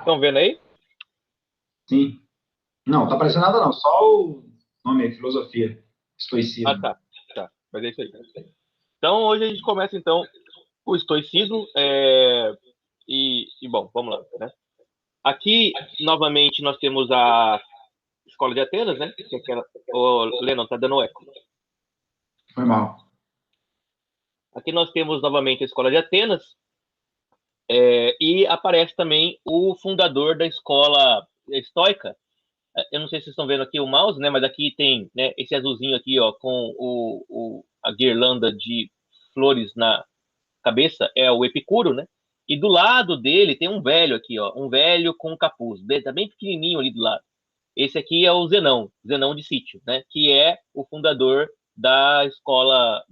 Estão vendo aí? Sim. Não, tá aparecendo nada não, só o nome aí, filosofia, Ah, estoicismo. tá. Tá, mas é isso aí. Então, hoje a gente começa, então, o estoicismo. Bom, vamos lá, né? Aqui, novamente, nós temos a Escola de Atenas, né? Que é aquela... Ô, Lennon, tá dando eco. Foi mal. Aqui nós temos, novamente, a Escola de Atenas. E aparece também o fundador da escola estoica. Eu não sei se vocês estão vendo aqui o mouse, né? Mas aqui tem, né, esse azulzinho aqui, ó, com a guirlanda de flores na cabeça, é o Epicuro, né? E do lado dele tem um velho aqui, ó, um velho com capuz, tá bem pequenininho ali do lado. Esse aqui é o Zenão, Zenão de Sítio, né? Que é o fundador da escola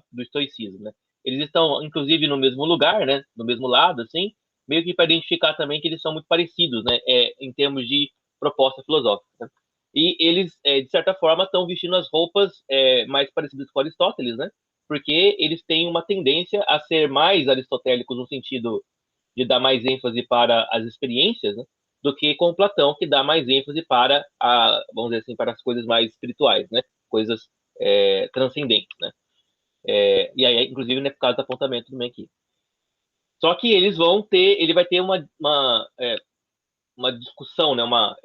do estoicismo, né? Eles estão, inclusive, no mesmo lugar, né? No mesmo lado, assim, meio que para identificar também que eles são muito parecidos, né? Em termos de proposta filosófica, né? E eles, de certa forma, estão vestindo as roupas mais parecidas com Aristóteles, né? Porque eles têm uma tendência a ser mais aristotélicos no sentido de dar mais ênfase para as experiências, né, do que com Platão, que dá mais ênfase para vamos dizer assim, para as coisas mais espirituais, né, coisas transcendentes, né. E aí, inclusive, né, por causa do apontamento também aqui. Só que ele vai ter uma discussão, né, uma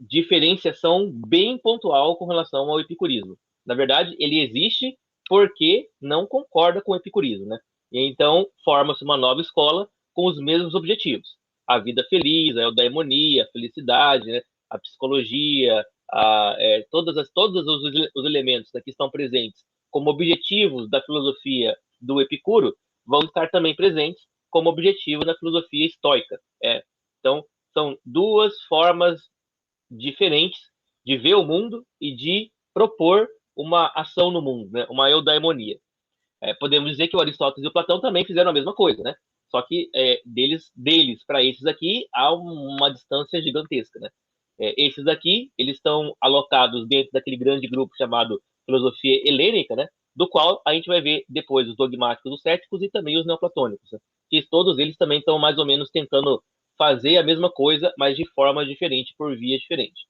diferenciação bem pontual com relação ao epicurismo. Na verdade, ele existe porque não concorda com o epicurismo, né? E então forma-se uma nova escola com os mesmos objetivos: a vida feliz, a eudaimonia, a felicidade, né? A psicologia, todos os elementos, né, que estão presentes como objetivos da filosofia do Epicuro vão estar também presentes como objetivo na filosofia estoica. Então, são duas formas diferentes de ver o mundo e de propor uma ação no mundo, né? Uma eudaimonia. Podemos dizer que o Aristóteles e o Platão também fizeram a mesma coisa, né? Só que deles para esses aqui há uma distância gigantesca, né? Esses aqui, eles estão alocados dentro daquele grande grupo chamado filosofia helênica, né? Do qual a gente vai ver depois os dogmáticos, os céticos e também os neoplatônicos, né? Que todos eles também estão mais ou menos tentando fazer a mesma coisa, mas de forma diferente, por vias diferentes.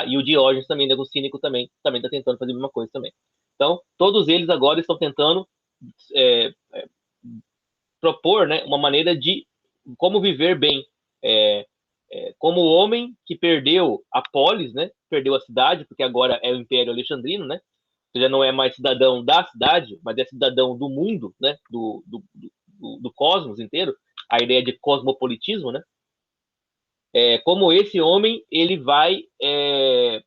E o Diógenes também, né, o cínico também está tentando fazer a mesma coisa também. Então, todos eles agora estão tentando é, propor, né, uma maneira de como viver bem, é, como o homem que perdeu a polis, né, perdeu a cidade, porque agora é o Império Alexandrino, né, você já não é mais cidadão da cidade, mas é cidadão do mundo, né, do cosmos inteiro, a ideia de cosmopolitismo, né, como esse homem ele vai ser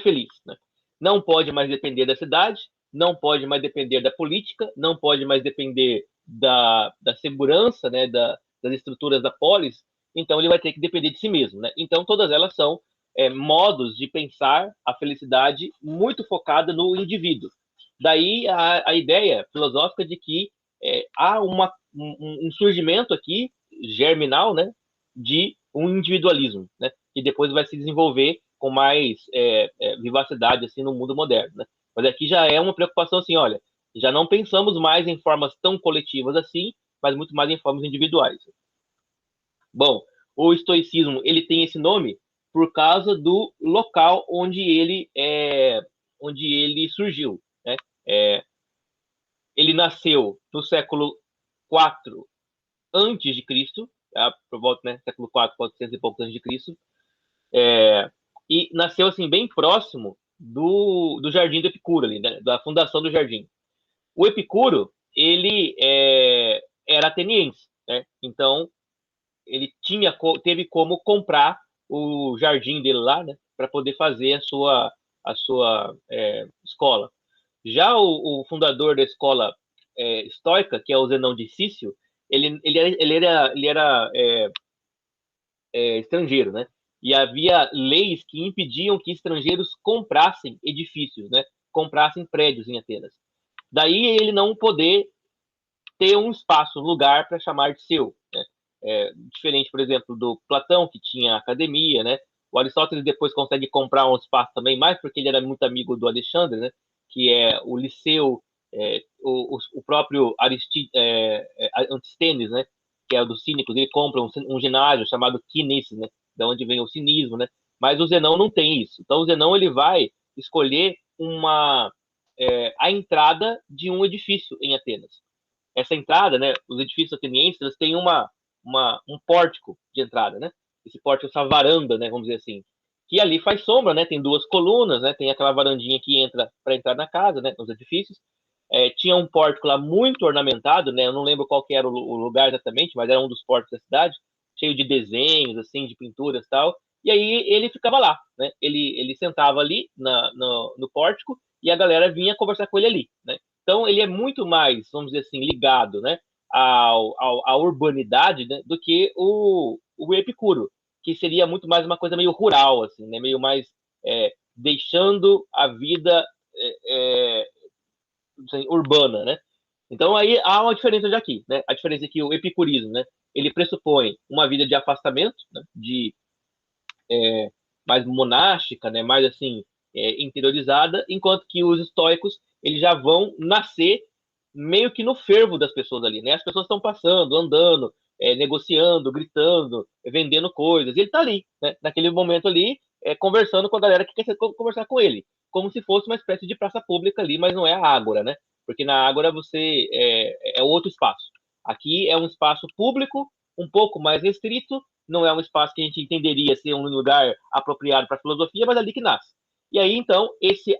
feliz, né? Não pode mais depender da cidade, não pode mais depender da política, não pode mais depender da segurança, né, das estruturas da polis, então ele vai ter que depender de si mesmo, né? Então todas elas são modos de pensar a felicidade muito focada no indivíduo. Daí a ideia filosófica de que há um surgimento aqui germinal, né, de um individualismo, né, que depois vai se desenvolver com mais vivacidade assim no mundo moderno, né? Mas aqui já é uma preocupação assim, olha, já não pensamos mais em formas tão coletivas assim, mas muito mais em formas individuais. Bom, o estoicismo ele tem esse nome por causa do local onde ele surgiu, né? É, ele nasceu no século 4 antes de Cristo, tá? Por volta, né, século 4, 400 e poucos antes de Cristo, e nasceu assim bem próximo do Jardim do Epicuro ali, né, da fundação do Jardim. O Epicuro ele era ateniense, né? Então ele teve como comprar o jardim dele lá, né, para poder fazer a sua escola. Já o fundador da escola estoica, que é o Zenão de Cício, ele era estrangeiro, né? E havia leis que impediam que estrangeiros comprassem edifícios, né? Comprassem prédios em Atenas. Daí ele não poder ter um espaço, um lugar para chamar de seu, né? Diferente, por exemplo, do Platão, que tinha academia, né? O Aristóteles depois consegue comprar um espaço também, mais porque ele era muito amigo do Alexandre, né? Que é o Liceu, o próprio Antístenes, né? que é o dos cínicos, ele compra um ginásio chamado Kinesis, né? Da onde vem o cinismo, né? Mas o Zenão não tem isso. Então o Zenão ele vai escolher a entrada de um edifício em Atenas. Essa entrada, né? Os edifícios atenienses eles têm um pórtico de entrada, né? Esse pórtico, essa varanda, né? Vamos dizer assim, que ali faz sombra, né? Tem duas colunas, né? Tem aquela varandinha que entra para entrar na casa, né? Nos edifícios. Tinha um pórtico lá muito ornamentado, né? Eu não lembro qual que era o lugar exatamente, mas era um dos pórticos da cidade, cheio de desenhos, assim, de pinturas e tal. E aí ele ficava lá, né? Ele sentava ali no pórtico e a galera vinha conversar com ele ali, né? Então ele é muito mais, vamos dizer assim, ligado, né? À urbanidade, né? Do que o Epicuro, que seria muito mais uma coisa meio rural, assim, né? Meio mais deixando a vida assim, urbana, né? Então aí há uma diferença já aqui, né? A diferença é que o epicurismo, né? Ele pressupõe uma vida de afastamento, né? De mais monástica, né? Mais assim interiorizada, enquanto que os estoicos eles já vão nascer meio que no fervo das pessoas ali, né? As pessoas estão passando, andando, negociando, gritando, vendendo coisas. E ele está ali, né? Naquele momento ali, conversando com a galera que quer conversar com ele, como se fosse uma espécie de praça pública ali, mas não é a ágora, né? Porque na ágora você é outro espaço. Aqui é um espaço público, um pouco mais restrito, não é um espaço que a gente entenderia ser um lugar apropriado para a filosofia, mas é ali que nasce. E aí, então, esse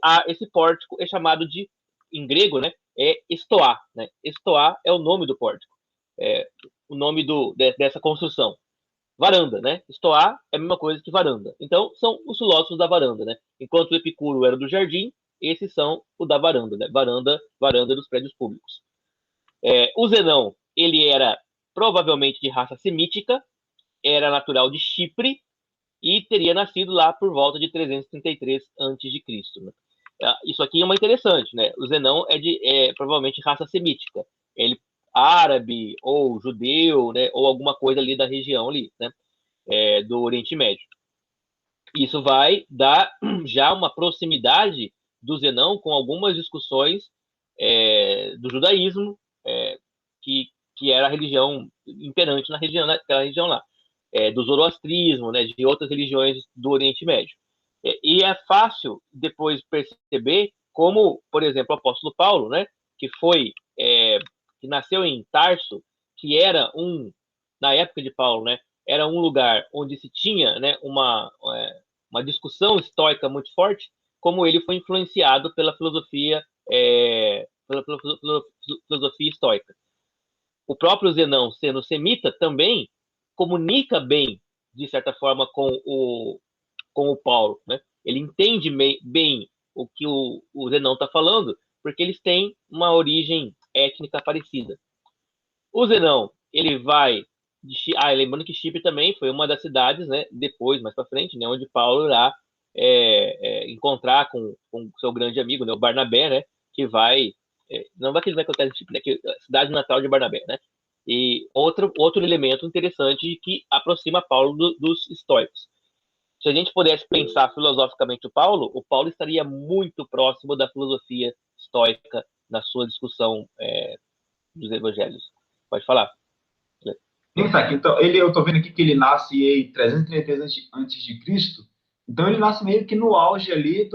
pórtico é chamado de, em grego, né, estoá. Né? Estoá é o nome do pórtico, o nome dessa construção. Varanda, né? Estoá é a mesma coisa que varanda. Então, são os filósofos da varanda, né? Enquanto o Epicuro era do jardim, esses são o da varanda, né? Varanda dos prédios públicos. O Zenão, ele era provavelmente de raça semítica, era natural de Chipre e teria nascido lá por volta de 333 a.C. Né? Isso aqui é uma interessante, né? O Zenão é provavelmente raça semítica. Ele árabe ou judeu, né? Ou alguma coisa ali da região ali, né? Do Oriente Médio. Isso vai dar já uma proximidade do Zenão com algumas discussões do judaísmo, que era a religião imperante naquela região lá, do zoroastrismo, né, de outras religiões do Oriente Médio. E é fácil depois perceber como, por exemplo, o apóstolo Paulo, né, que que nasceu em Tarso, que era na época de Paulo, né, era um lugar onde se tinha, né, uma discussão estoica muito forte, como ele foi influenciado pela filosofia estoica. O próprio Zenão, sendo semita, também comunica bem, de certa forma, com o Paulo. Né? Ele entende bem o que o Zenão está falando, porque eles têm uma origem étnica parecida. O Zenão, ele vai... lembrando que Chipre também foi uma das cidades, né, depois, mais para frente, né, onde Paulo irá encontrar com seu grande amigo, né, o Barnabé, né, que vai... não vai que ele vai encontrar em Chipre, né, que a cidade natal de Barnabé, né? E outro elemento interessante que aproxima Paulo dos estoicos. Se a gente pudesse pensar filosoficamente o Paulo estaria muito próximo da filosofia estoica na sua discussão dos evangelhos. Pode falar. Então, eu estou vendo aqui que ele nasce em 333 a.C., então ele nasce meio que no auge ali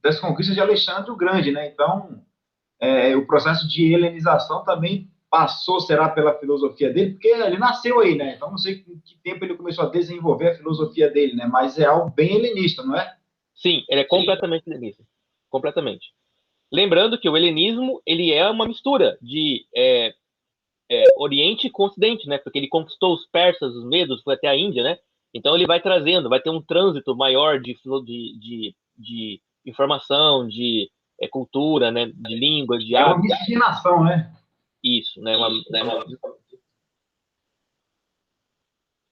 das conquistas de Alexandre o Grande, né? Então, o processo de helenização também será pela filosofia dele, porque ele nasceu aí, né? Então, não sei em que tempo ele começou a desenvolver a filosofia dele, né? Mas é algo bem helenista, não é? Sim, ele é completamente helenista. Completamente. Lembrando que o helenismo, ele é uma mistura de Oriente com Ocidente, né? Porque ele conquistou os persas, os medos, foi até a Índia, né? Então ele vai trazendo, vai ter um trânsito maior de informação, de cultura, né? De língua, de É uma hábitos. miscigenação, né? Isso, né?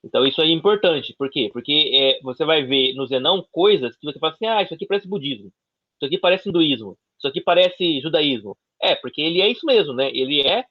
Então isso aí é importante. Por quê? Porque você vai ver no Zenão coisas que você fala assim, isso aqui parece budismo, isso aqui parece hinduísmo, isso aqui parece judaísmo. Porque ele é isso mesmo, né? Ele é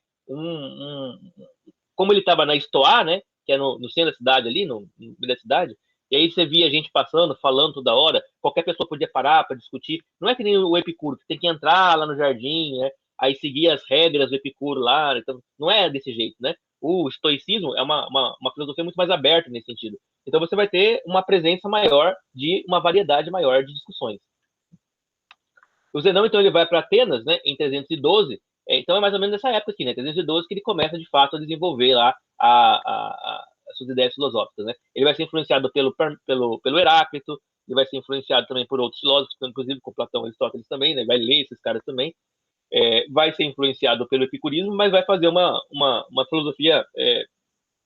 como ele estava na Estoá, né? Que é no centro da cidade ali, no meio da cidade, e aí você via gente passando, falando toda hora, qualquer pessoa podia parar para discutir. Não é que nem o Epicuro, que tem que entrar lá no jardim, né? Aí seguir as regras do Epicuro lá, então não é desse jeito, né? O estoicismo é uma filosofia muito mais aberta nesse sentido. Então você vai ter uma presença maior de uma variedade maior de discussões. O Zenão, então, ele vai para Atenas, né, em 312. Então é mais ou menos nessa época aqui, né, 312, que ele começa de fato a desenvolver lá as suas ideias filosóficas, né. Ele vai ser influenciado pelo Heráclito, ele vai ser influenciado também por outros filósofos, inclusive com Platão e Aristóteles também, né, vai ler esses caras também. Vai ser influenciado pelo epicurismo, mas vai fazer uma filosofia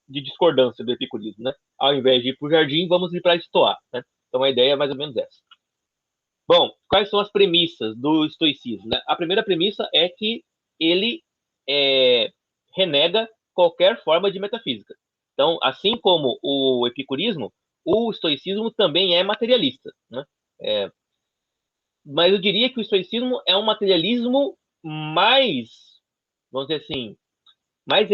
de discordância do epicurismo, né. Ao invés de ir para o jardim, vamos ir para Estoar, né. Então a ideia é mais ou menos essa. Bom, quais são as premissas do estoicismo, né? A primeira premissa é que ele renega qualquer forma de metafísica. Então, assim como o epicurismo, o estoicismo também é materialista, né? Mas eu diria que o estoicismo é um materialismo mais, vamos dizer assim, mais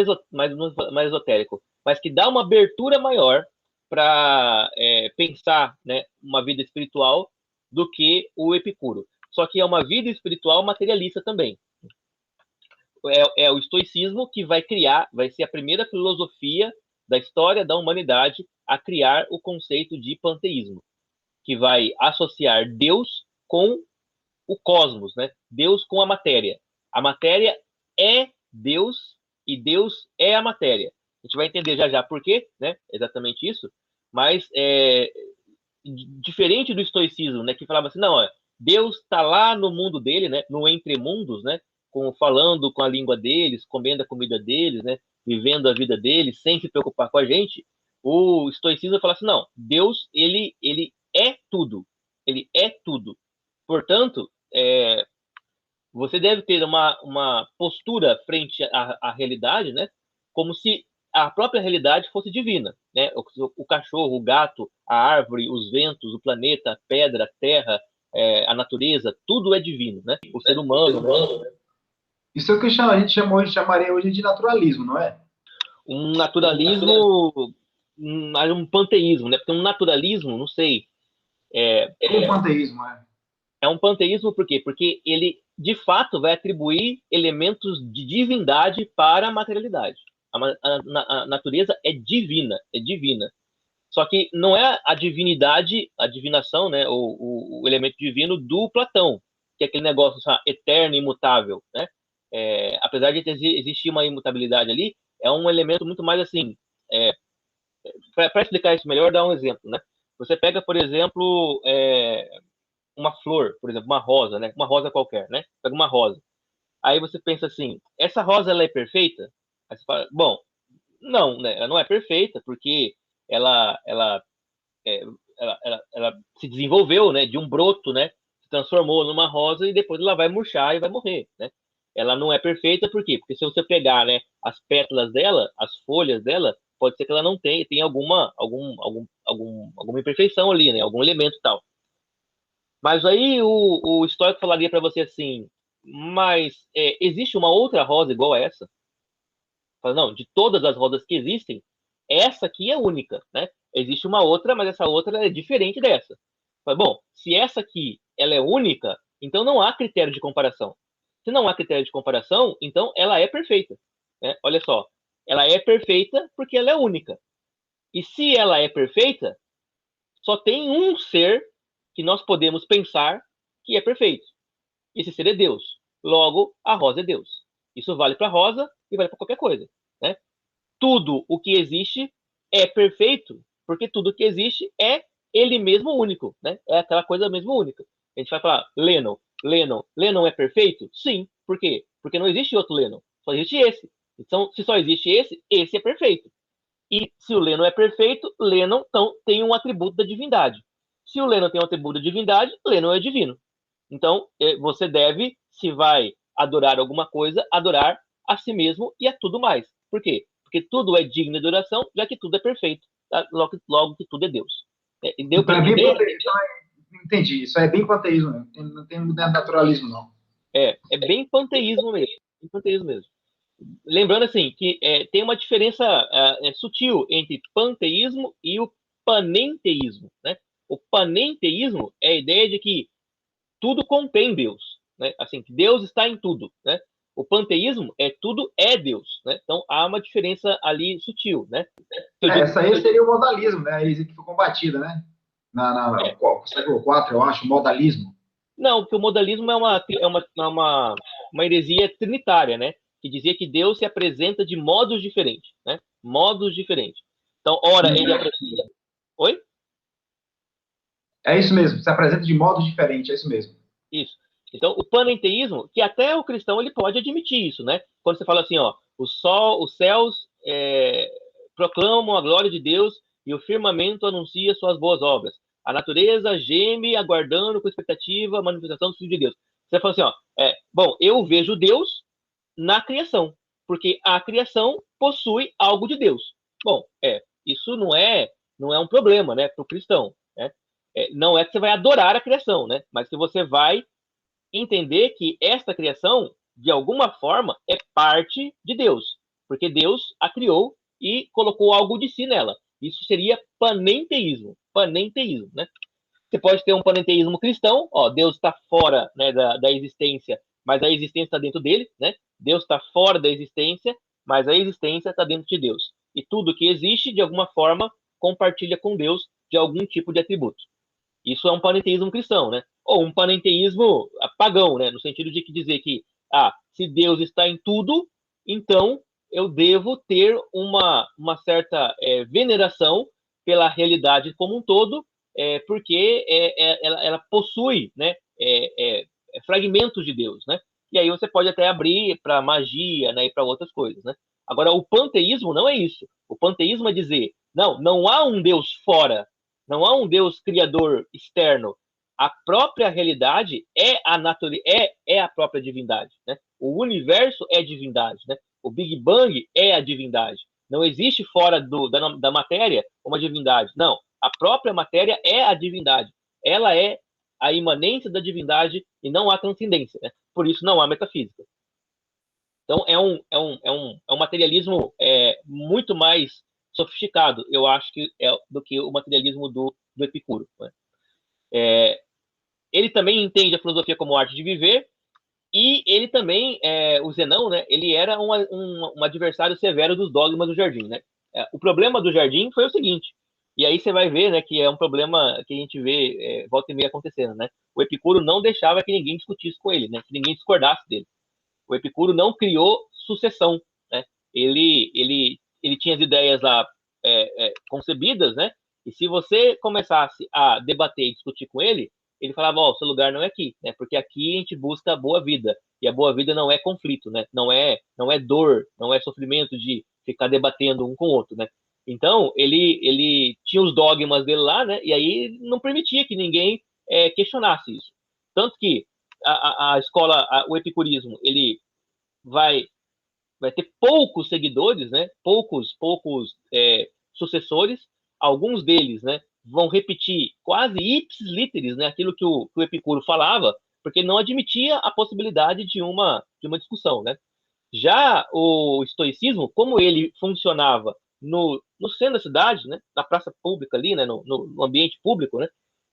esotérico, mas que dá uma abertura maior para pensar, né, uma vida espiritual do que o Epicuro. Só que é uma vida espiritual materialista também. É o estoicismo que vai ser a primeira filosofia da história da humanidade a criar o conceito de panteísmo, que vai associar Deus com o cosmos, né? Deus com a matéria. A matéria é Deus e Deus é a matéria. A gente vai entender já já por quê, né? Exatamente isso. Mas diferente do estoicismo, né? Que falava assim, não, ó, Deus está lá no mundo dele, né? No entremundos, né? Falando com a língua deles, comendo a comida deles, né? Vivendo a vida deles, sem se preocupar com a gente. O estoicismo fala assim, não, Deus, ele é tudo. Ele é tudo. Portanto, você deve ter uma postura frente à realidade, né? Como se a própria realidade fosse divina, né? O cachorro, o gato, a árvore, os ventos, o planeta, a pedra, a terra, a natureza, tudo é divino, né? O ser humano, né? Isso é o que a gente chamaria hoje de naturalismo, não é? Um naturalismo, um panteísmo, né? Porque um naturalismo, não sei. Um panteísmo, é. É um panteísmo por quê? Porque ele, de fato, vai atribuir elementos de divindade para a materialidade. A natureza é divina, é divina. Só que não é a divinidade, a divinação, né, o elemento divino do Platão, que é aquele negócio sabe, eterno, imutável, né? Apesar de existir uma imutabilidade ali, é um elemento muito mais assim. Para explicar isso melhor, dá um exemplo, né? Você pega, por exemplo, uma flor, por exemplo, uma rosa, né? Uma rosa qualquer, né? Pega uma rosa. Aí você pensa assim, essa rosa ela é perfeita? Aí você fala, bom, não, né? Ela não é perfeita porque ela ela, é, ela se desenvolveu, né? De um broto, né? Se transformou numa rosa e depois ela vai murchar e vai morrer, né? Ela não é perfeita por quê? Porque se você pegar, né, as pétalas dela, as folhas dela, pode ser que ela não tenha alguma imperfeição ali, né? Algum elemento tal. Mas aí o histórico falaria para você assim, mas existe uma outra rosa igual a essa? Fala, não, de todas as rosas que existem, essa aqui é única, né? Existe uma outra, mas essa outra é diferente dessa. Fala, bom, se essa aqui ela é única, então não há critério de comparação. Se não há critério de comparação, então ela é perfeita. Né? Olha só, ela é perfeita porque ela é única. E se ela é perfeita, só tem um ser que nós podemos pensar que é perfeito. Esse ser é Deus. Logo, a rosa é Deus. Isso vale para a rosa e vale para qualquer coisa. Né? Tudo o que existe é perfeito, porque tudo o que existe é ele mesmo único. Né? É aquela coisa mesmo única. A gente vai falar, Lennon. Lennon é perfeito? Sim. Por quê? Porque não existe outro Lennon. Só existe esse. Então, se só existe esse é perfeito. E se o Lennon é perfeito, Lennon então, tem um atributo da divindade. Se o Lennon tem um atributo da divindade, Lennon é divino. Então, você deve, se vai adorar alguma coisa, adorar a si mesmo e a tudo mais. Por quê? Porque tudo é digno de adoração, já que tudo é perfeito. Tá? Logo que tudo é Deus. Deu para entender? Entendi. Isso é bem panteísmo mesmo. Não tem naturalismo, não. É bem panteísmo mesmo. Bem panteísmo mesmo. Lembrando assim que tem uma diferença sutil entre panteísmo e o panenteísmo, né? O panenteísmo é a ideia de que tudo contém Deus, né? Assim, que Deus está em tudo, né? O panteísmo tudo é Deus, né? Então há uma diferença ali sutil, né? Essa aí seria o modalismo, né? A heresia que foi combatida, né? No século IV, eu acho, o modalismo. Não, porque o modalismo uma heresia trinitária, né? Que dizia que Deus se apresenta de modos diferentes, né? Modos diferentes. Então, ora, ele apresenta... Oi? É isso mesmo, se apresenta de modo diferente, é isso mesmo. Isso. Então, o panenteísmo, que até o cristão ele pode admitir isso, né? Quando você fala assim, ó, os céus proclamam a glória de Deus e o firmamento anuncia suas boas obras. A natureza geme aguardando com expectativa a manifestação do Filho de Deus. Você fala assim, ó, bom, eu vejo Deus na criação, porque a criação possui algo de Deus. Bom, isso não é um problema, né, para o cristão, né? Não é que você vai adorar a criação, né? Mas que você vai entender que esta criação, de alguma forma, é parte de Deus, porque Deus a criou e colocou algo de si nela. Isso seria panenteísmo, né? Você pode ter um panenteísmo cristão, ó, Deus está fora, né, da existência, mas a existência está dentro dele, né? Deus está fora da existência, mas a existência está dentro de Deus. E tudo que existe, de alguma forma, compartilha com Deus de algum tipo de atributo. Isso é um panenteísmo cristão, né? Ou um panenteísmo pagão, né? No sentido de dizer que, se Deus está em tudo, então eu devo ter uma certa veneração pela realidade como um todo, porque ela possui, né, fragmentos de Deus, né? E aí você pode até abrir para magia, né, e para outras coisas, né? Agora, o panteísmo não é isso. O panteísmo é dizer, não há um Deus fora, não há um Deus criador externo. A própria realidade é a natureza, é a própria divindade, né? O universo é divindade, né? O Big Bang é a divindade. Não existe fora da matéria uma divindade. Não, a própria matéria é a divindade. Ela é a imanência da divindade e não há transcendência, né? Por isso não há metafísica. Então é um materialismo muito mais sofisticado, eu acho que do que o materialismo do Epicuro, né? Ele também entende a filosofia como arte de viver, e ele também, o Zenão, né, ele era um adversário severo dos dogmas do Jardim, né? O problema do Jardim foi o seguinte, e aí você vai ver, né, que é um problema que a gente vê volta e meia acontecendo, né? O Epicuro não deixava que ninguém discutisse com ele, né, que ninguém discordasse dele. O Epicuro não criou sucessão, né? Ele tinha as ideias lá concebidas, né? E se você começasse a debater e discutir com ele falava, ó, seu lugar não é aqui, né? Porque aqui a gente busca a boa vida, e a boa vida não é conflito, né? Não é dor, não é sofrimento de ficar debatendo um com o outro, né? Então, ele tinha os dogmas dele lá, né? E aí não permitia que ninguém questionasse isso. Tanto que a escola, o epicurismo, ele vai ter poucos seguidores, né? Poucos sucessores. Alguns deles, né, vão repetir quase ipsis literis, né, aquilo que o Epicuro falava, porque ele não admitia a possibilidade de uma discussão, né? Já o estoicismo, como ele funcionava no centro da cidade, né, na praça pública ali, né, no ambiente público, né,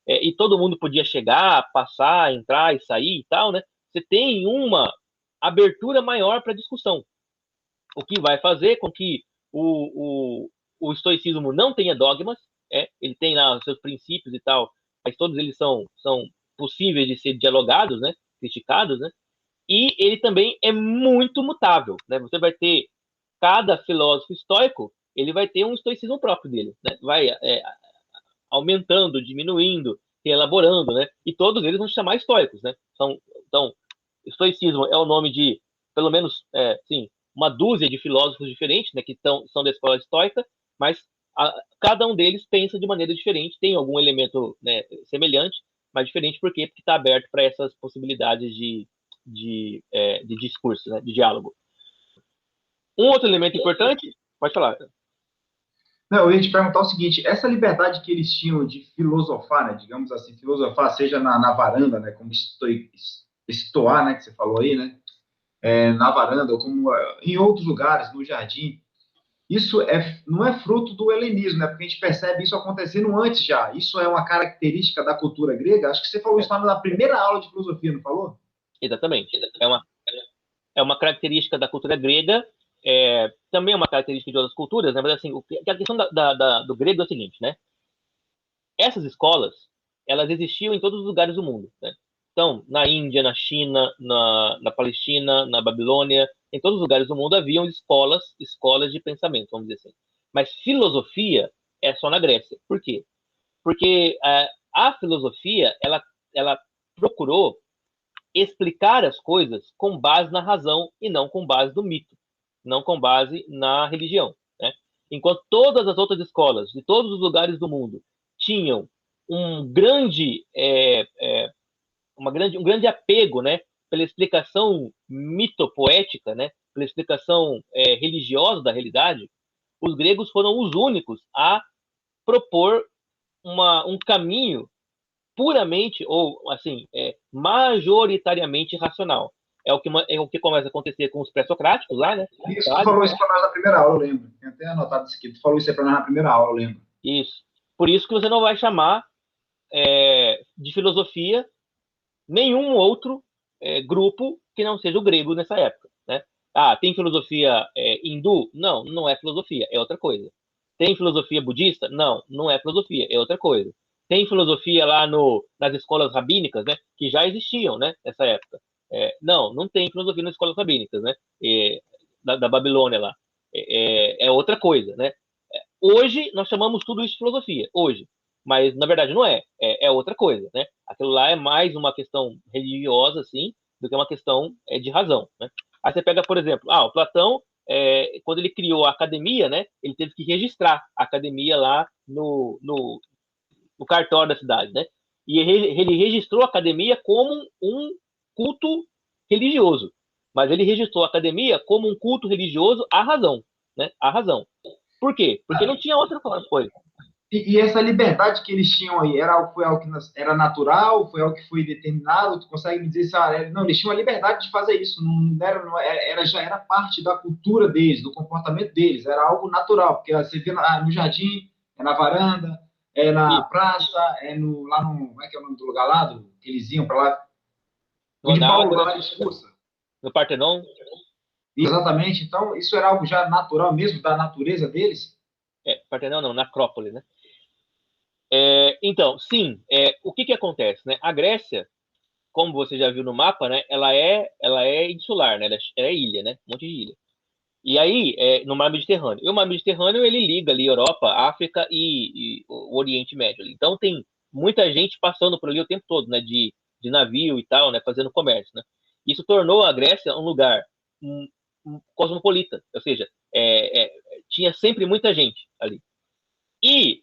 e todo mundo podia chegar, passar, entrar e sair e tal, né? Você tem uma abertura maior para discussão, o que vai fazer com que o estoicismo não tenha dogmas, ele tem lá os seus princípios e tal, mas todos eles são possíveis de ser dialogados, né, criticados, né, e ele também é muito mutável, né? Você vai ter cada filósofo estoico, ele vai ter um estoicismo próprio dele, né? Vai aumentando, diminuindo, reelaborando, né? E todos eles vão se chamar estoicos, né? Então, estoicismo é o nome de, pelo menos, sim, uma dúzia de filósofos diferentes, né, que são da escola estoica, mas cada um deles pensa de maneira diferente, tem algum elemento, né, semelhante, mas diferente porque está aberto para essas possibilidades de discurso, né, de diálogo. Um outro elemento importante, pode falar. Não, eu ia te perguntar o seguinte, essa liberdade que eles tinham de filosofar, né, digamos assim, filosofar, seja na varanda, né, como estoar, né, que você falou aí, né, na varanda, ou como em outros lugares, no jardim, isso não é fruto do helenismo, né, porque a gente percebe isso acontecendo antes já. Isso é uma característica da cultura grega? Acho que você falou isso na primeira aula de filosofia, não falou? Exatamente. é uma característica da cultura grega, também é uma característica de outras culturas, né? Mas assim, a questão do grego é o seguinte, né? Essas escolas, elas existiam em todos os lugares do mundo, né? Então, na Índia, na China, na Palestina, na Babilônia, em todos os lugares do mundo haviam escolas de pensamento, vamos dizer assim. Mas filosofia é só na Grécia. Por quê? Porque a filosofia, ela procurou explicar as coisas com base na razão e não com base no mito, não com base na religião, né? Enquanto todas as outras escolas de todos os lugares do mundo tinham um grande um grande apego, né, pela explicação mitopoética, né, pela explicação religiosa da realidade, os gregos foram os únicos a propor um caminho puramente ou assim majoritariamente racional. É o que começa a acontecer com os pré-socráticos lá, né? Isso, tu falou isso para nós na primeira aula, eu lembro. Tem até anotado isso aqui. Tu falou isso aí para nós na primeira aula, eu lembro. Isso. Por isso que você não vai chamar de filosofia nenhum outro grupo que não seja o grego nessa época, né? Ah, tem filosofia hindu? Não, não é filosofia, é outra coisa. Tem filosofia budista? Não, não é filosofia, é outra coisa. Tem filosofia lá nas escolas rabínicas, né? Que já existiam, né? Nessa época. Não, não tem filosofia nas escolas rabínicas, né? Da Babilônia lá. É outra coisa, né? Hoje nós chamamos tudo isso de filosofia, hoje. Mas na verdade não é outra coisa, né? Aquilo lá é mais uma questão religiosa, assim, do que uma questão de razão, né? Aí você pega, por exemplo, o Platão, quando ele criou a academia, né? Ele teve que registrar a academia lá no cartório da cidade, né? E ele registrou a academia como um culto religioso, mas ele registrou a academia como um culto religioso à razão, né? À razão. Por quê? Porque não tinha outra coisa. E essa liberdade que eles tinham aí, foi algo que era natural, foi algo que foi determinado? Tu consegue me dizer se não, eles tinham a liberdade de fazer isso, já era parte da cultura deles, do comportamento deles, era algo natural, porque você vê no jardim, na varanda, na praça, lá no, como é que é o nome do lugar lá, que eles iam para lá, onde Paulo lá discursa. No Partenon. Exatamente, então isso era algo já natural mesmo, da natureza deles? Partenon não, na Acrópole, né? Então, sim, o que acontece, né? A Grécia, como você já viu no mapa, né? Ela é insular, né? Ela é ilha, né? Um monte de ilha. E aí, no Mar Mediterrâneo. E o Mar Mediterrâneo, ele liga ali Europa, África e o Oriente Médio. Ali. Então, tem muita gente passando por ali o tempo todo, né? De navio e tal, né? Fazendo comércio, né? Isso tornou a Grécia um lugar cosmopolita. Ou seja, tinha sempre muita gente ali. E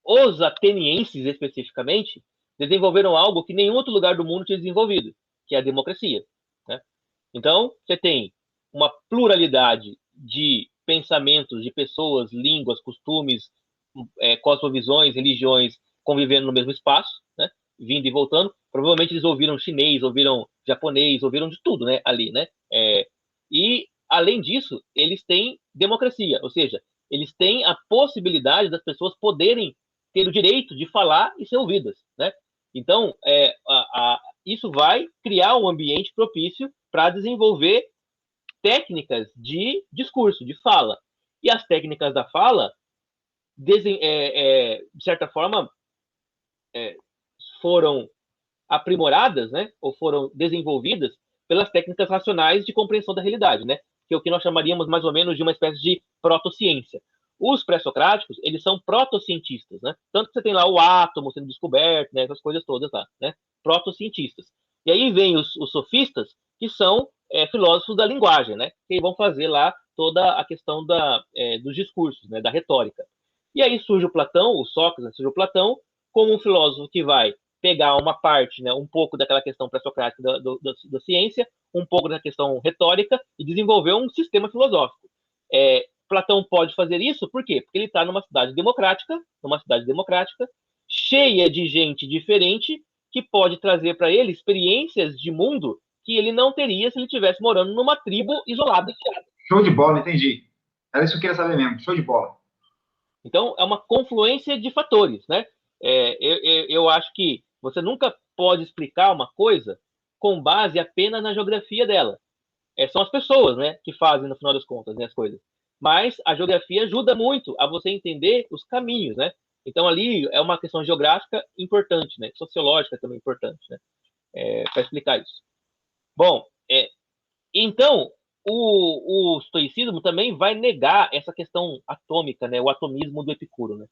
os atenienses, especificamente, desenvolveram algo que nenhum outro lugar do mundo tinha desenvolvido, que é a democracia, né? Então, você tem uma pluralidade de pensamentos, de pessoas, línguas, costumes, cosmovisões, religiões convivendo no mesmo espaço, né? Vindo e voltando. Provavelmente eles ouviram chinês, ouviram japonês, ouviram de tudo, né? Ali, né? E, além disso, eles têm democracia, ou seja, eles têm a possibilidade das pessoas poderem ter o direito de falar e ser ouvidas, né? Então, isso vai criar um ambiente propício para desenvolver técnicas de discurso, de fala. E as técnicas da fala, de certa forma, foram aprimoradas, né? Ou foram desenvolvidas pelas técnicas racionais de compreensão da realidade, né? Que é o que nós chamaríamos mais ou menos de uma espécie de protociência. Os pré-socráticos, eles são protocientistas, né? Tanto que você tem lá o átomo sendo descoberto, né? Essas coisas todas lá, né? Protocientistas. E aí vem os sofistas, que são filósofos da linguagem, né? Que vão fazer lá toda a questão dos discursos, né? Da retórica. E aí surge o Platão, o Sócrates, né? Surge o Platão como um filósofo que vai pegar uma parte, né? Um pouco daquela questão pré-socrática da ciência, um pouco da questão retórica e desenvolver um sistema filosófico. Platão pode fazer isso, por quê? Porque ele está numa cidade democrática, cheia de gente diferente, que pode trazer para ele experiências de mundo que ele não teria se ele estivesse morando numa tribo isolada. Show de bola, entendi. Era isso que eu queria saber mesmo, show de bola. Então, é uma confluência de fatores, né? Eu acho que você nunca pode explicar uma coisa com base apenas na geografia dela. são as pessoas, né, que fazem, no final das contas, né, as coisas. Mas a geografia ajuda muito a você entender os caminhos, né? Então, ali é uma questão geográfica importante, né? Sociológica também importante, né? Para explicar isso. Bom, então, o estoicismo também vai negar essa questão atômica, né? O atomismo do Epicuro, né?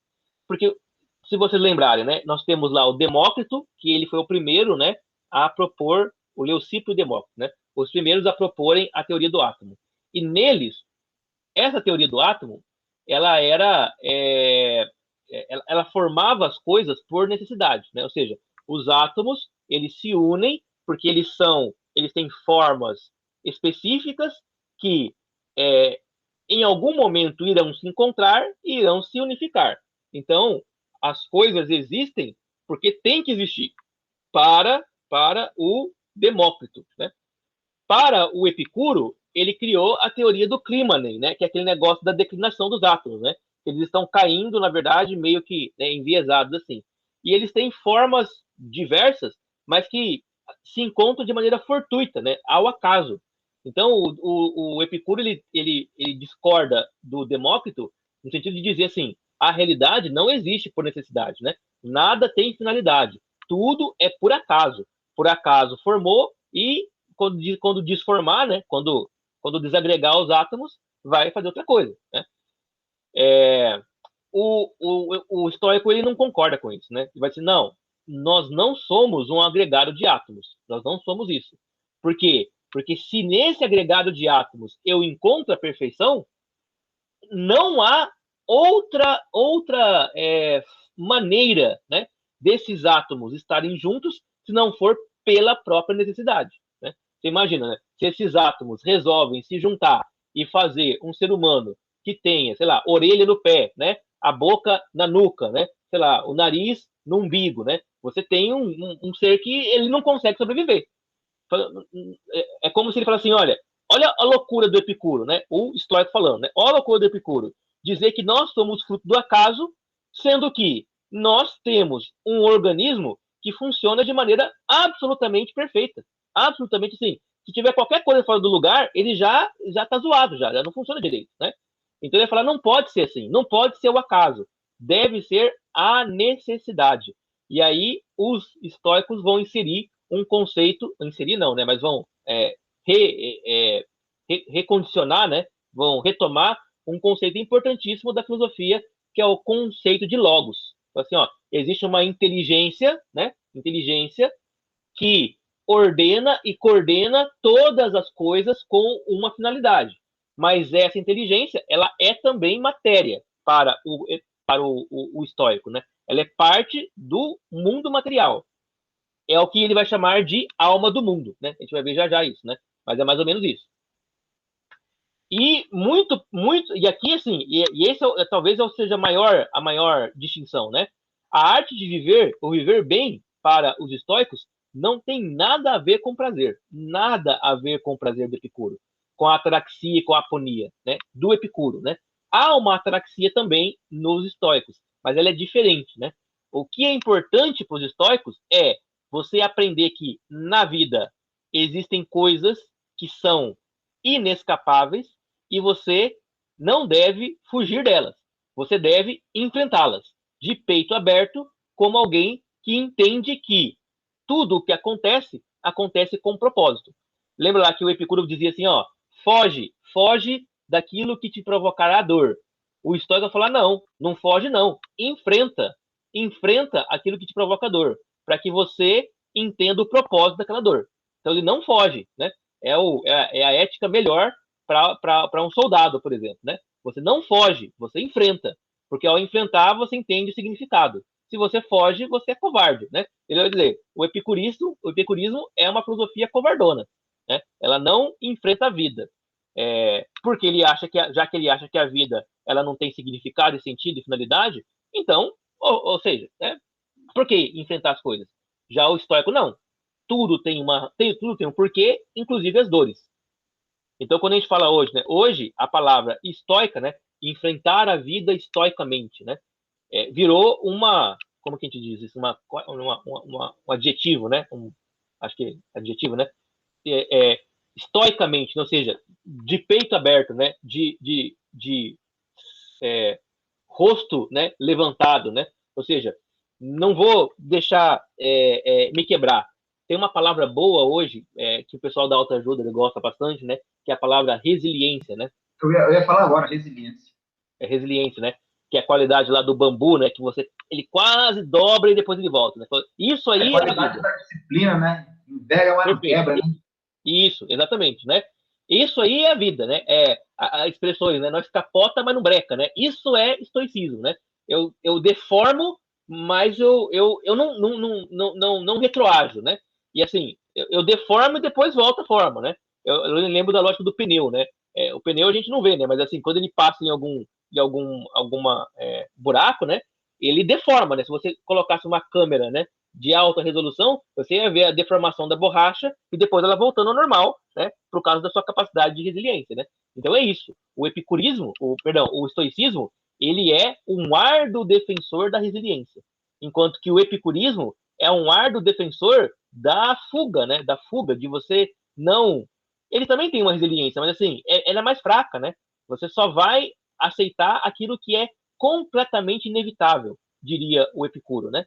Porque, se vocês lembrarem, né? Nós temos lá o Demócrito, que ele foi o primeiro, né? A propor, o Leucipo e o Demócrito, né? Os primeiros a proporem a teoria do átomo. E neles, essa teoria do átomo, ela era, ela formava as coisas por necessidade, né? Ou seja, os átomos eles se unem porque eles têm formas específicas que em algum momento irão se encontrar e irão se unificar. Então, as coisas existem porque tem que existir para o Demócrito, né? Para o Epicuro, ele criou a teoria do Clímanen, né, que é aquele negócio da declinação dos átomos, né? Eles estão caindo, na verdade, meio que, né, enviesados assim. E eles têm formas diversas, mas que se encontram de maneira fortuita, né, ao acaso. Então, o Epicuro ele discorda do Demócrito no sentido de dizer assim: a realidade não existe por necessidade, né? Nada tem finalidade. Tudo é por acaso. Por acaso formou e quando desformar, né? Quando desagregar os átomos, vai fazer outra coisa, né? O estoico ele não concorda com isso, né? Ele vai dizer, não, nós não somos um agregado de átomos. Nós não somos isso. Por quê? Porque se nesse agregado de átomos eu encontro a perfeição, não há outra maneira, né, desses átomos estarem juntos se não for pela própria necessidade. Né? Você imagina, né? Se esses átomos resolvem se juntar e fazer um ser humano que tenha, sei lá, orelha no pé, né, a boca na nuca, né, sei lá, o nariz no umbigo, né? Você tem um ser que ele não consegue sobreviver. É como se ele falasse assim, olha a loucura do Epicuro, né? O estoico falando, né? Olha a loucura do Epicuro. Dizer que nós somos fruto do acaso, sendo que nós temos um organismo que funciona de maneira absolutamente perfeita. Absolutamente sim. Se tiver qualquer coisa fora do lugar, ele já tá zoado, já não funciona direito, né? Então ele vai falar, não pode ser assim, não pode ser o acaso. Deve ser a necessidade. E aí os estoicos vão inserir um conceito, inserir não, né? Mas vão recondicionar, né? Vão retomar um conceito importantíssimo da filosofia, que é o conceito de logos. Então, assim, existe uma inteligência, né? Inteligência que ordena e coordena todas as coisas com uma finalidade. Mas essa inteligência, ela é também matéria para o estoico, né? Ela é parte do mundo material. É o que ele vai chamar de alma do mundo, né? A gente vai ver já já isso, né? Mas é mais ou menos isso. E e aqui assim, e esse talvez seja a maior distinção, né? A arte de viver, ou viver bem para os estoicos, não tem nada a ver com prazer, nada a ver com o prazer do Epicuro, com a ataraxia e com a aponia, né? Do Epicuro, né? Há uma ataraxia também nos estoicos, mas ela é diferente, né? O que é importante para os estoicos é você aprender que na vida existem coisas que são inescapáveis e você não deve fugir delas. Você deve enfrentá-las de peito aberto, como alguém que entende que tudo o que acontece acontece com propósito. Lembra lá que o Epicuro dizia assim, foge daquilo que te provocará dor. O estoico vai falar, não foge não, enfrenta aquilo que te provoca dor, para que você entenda o propósito daquela dor. Então ele não foge, né? É a ética melhor para um soldado, por exemplo, né? Você não foge, você enfrenta, porque ao enfrentar você entende o significado. Se você foge, você é covarde, né? Ele vai dizer, o epicurismo é uma filosofia covardona, né? Ela não enfrenta a vida, porque ele acha já que ele acha que a vida ela não tem significado, e sentido e finalidade, então, ou seja, né? Por que enfrentar as coisas? Já o estoico não. Tudo tem um porquê, inclusive as dores. Então, quando a gente fala hoje, né? Hoje, a palavra estoica, né? Enfrentar a vida estoicamente, né? Virou como que a gente diz isso? Um adjetivo, né? Acho que é adjetivo, né? estoicamente, ou seja, de peito aberto, né? Rosto, né, levantado, né? Ou seja, não vou deixar me quebrar. Tem uma palavra boa hoje que o pessoal da autoajuda ele gosta bastante, né? Que é a palavra resiliência, né? Eu ia falar agora, resiliência. É resiliência, né? Que é a qualidade lá do bambu, né? Que ele quase dobra e depois ele volta. Né? Isso É a aí é a qualidade vida. da disciplina, né? Enverga, mas não Perfeito. quebra, né? Isso, exatamente, né? Isso aí é a vida, né? As expressões, né? Nós capota, mas não breca, né? Isso é estoicismo, né? Eu deformo, mas eu não retroajo, né? E assim, eu deformo e depois volta a forma, né? Eu lembro da lógica do pneu, né? O pneu a gente não vê, né? Mas assim, quando ele passa alguma buraco, né? Ele deforma, né? Se você colocasse uma câmera, né? De alta resolução, você ia ver a deformação da borracha e depois ela voltando ao normal, né? Por causa da sua capacidade de resiliência, né? Então é isso. O epicurismo, o estoicismo, ele é um árduo defensor da resiliência, enquanto que o epicurismo é um árduo defensor da fuga, né? Da fuga, de você não. Ele também tem uma resiliência, mas assim, ela é mais fraca, né? Você só vai aceitar aquilo que é completamente inevitável, diria o Epicuro, né?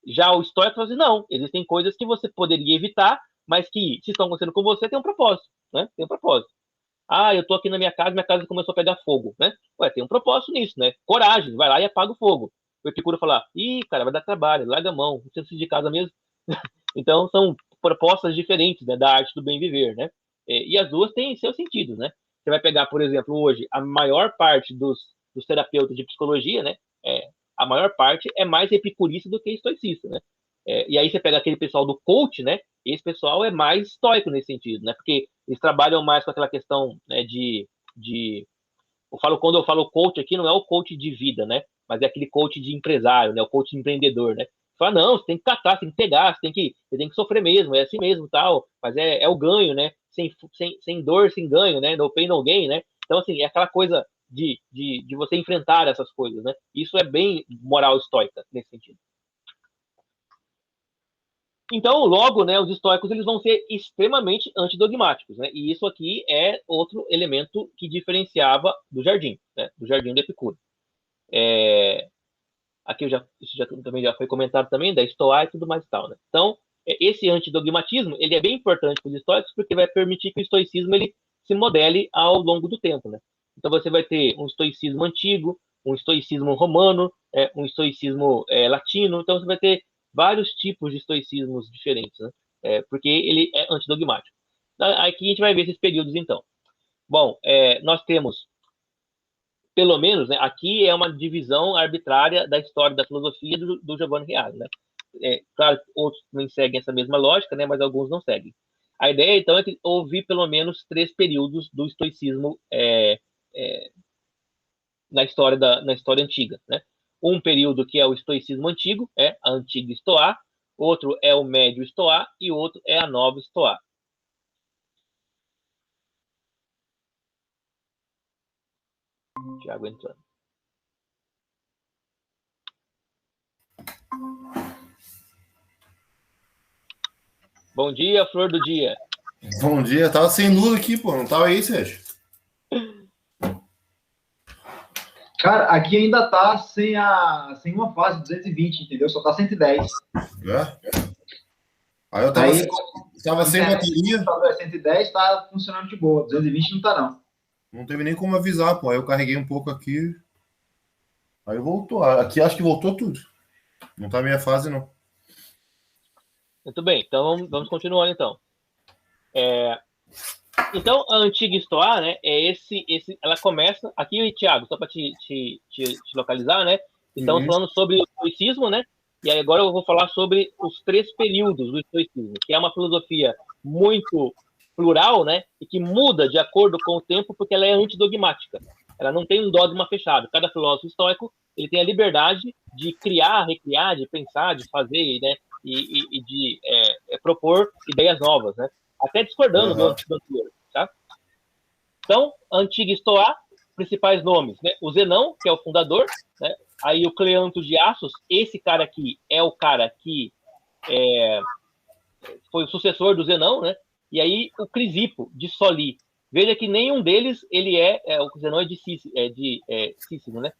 Já o estoico fala assim, não, existem coisas que você poderia evitar, mas que, se estão acontecendo com você, tem um propósito, né? Tem um propósito. Ah, eu tô aqui na minha casa começou a pegar fogo, né? Ué, tem um propósito nisso, né? Coragem, vai lá e apaga o fogo. O Epicuro fala, ih, cara, vai dar trabalho, larga a mão, não precisa sair de casa mesmo. Então, são propostas diferentes, né, da arte do bem viver, né? E as duas têm seus sentidos, né? Você vai pegar, por exemplo, hoje, a maior parte dos terapeutas de psicologia, né? A maior parte é mais epicurista do que estoicista, né? E aí você pega aquele pessoal do coach, né? Esse pessoal é mais estoico nesse sentido, né? Porque eles trabalham mais com aquela questão, né, quando eu falo coach aqui, não é o coach de vida, né? Mas é aquele coach de empresário, né? O coach de empreendedor, né? Fala, não, você tem que catar, você tem que pegar, você tem que sofrer mesmo, é assim mesmo, tal. Mas é o ganho, né? Sem dor, sem ganho, né? No pain, no gain, né? Então, assim, é aquela coisa de você enfrentar essas coisas, né? Isso é bem moral estoica, nesse sentido. Então, logo, né, os estoicos eles vão ser extremamente antidogmáticos, né? E isso aqui é outro elemento que diferenciava do Jardim, né? Do Jardim do Epicuro. Aqui isso também já foi comentado também, da Estoa e tudo mais e tal, né? Então, esse antidogmatismo, ele é bem importante para os estoicos porque vai permitir que o estoicismo ele se modele ao longo do tempo, né? Então, você vai ter um estoicismo antigo, um estoicismo romano, um estoicismo latino, então você vai ter vários tipos de estoicismos diferentes, né? Porque ele é antidogmático. Aqui a gente vai ver esses períodos, então. Bom, nós temos pelo menos, né, aqui é uma divisão arbitrária da história da filosofia do Giovanni Reale, né? Claro que outros não seguem essa mesma lógica, né, mas alguns não seguem. A ideia, então, é que houve pelo menos 3 períodos do estoicismo na história antiga, né? Um período que é o estoicismo antigo, a antiga Estoa, outro é o médio Estoa e outro é a nova Estoa. Tiago entrando. Bom dia, flor do dia. Bom dia, tava sem luz aqui, pô, não tava aí, Sérgio? Cara, aqui ainda tá sem uma fase 220, entendeu? Só tá 110. Aí eu tava sem bateria. 110 tá funcionando de boa, 220 não tá não. Não teve nem como avisar, pô. Aí eu carreguei um pouco aqui. Aí voltou. Aqui acho que voltou tudo. Não tá minha fase, não. Muito bem, então vamos continuando, então. Então, a antiga Estoa, né, ela começa... Aqui, Thiago, só para te localizar, né? Estamos falando sobre o estoicismo, né? E aí agora eu vou falar sobre os 3 períodos do estoicismo, que é uma filosofia muito plural, né? E que muda de acordo com o tempo, porque ela é antidogmática. Ela não tem um dogma fechado. Cada filósofo estoico ele tem a liberdade de criar, recriar, de pensar, de fazer, né? E de propor ideias novas, né? Até discordando do anterior, tá? Então, a antiga Estoa, principais nomes, né? O Zenão, que é o fundador, né? Aí o Cleanto de Assos, esse cara aqui é o cara que foi o sucessor do Zenão, né? E aí o Crisipo, de Soli. Veja que nenhum deles ele o Zenão é de Cícero, né?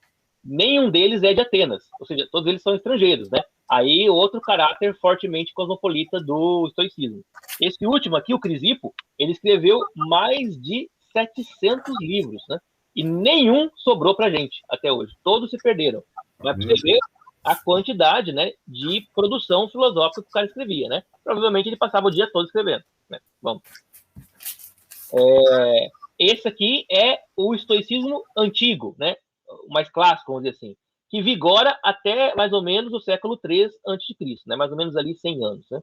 Nenhum deles é de Atenas, ou seja, todos eles são estrangeiros, né? Aí outro caráter fortemente cosmopolita do estoicismo. Esse último aqui, o Crisipo, ele escreveu mais de 700 livros, né? E nenhum sobrou pra gente até hoje. Todos se perderam. Mas pra você ver a quantidade, né, de produção filosófica que o cara escrevia, né? Provavelmente ele passava o dia todo escrevendo, né? Bom, esse aqui é o estoicismo antigo, né? O mais clássico, vamos dizer assim, que vigora até mais ou menos o século III a.C., né? Mais ou menos ali 100 anos, né?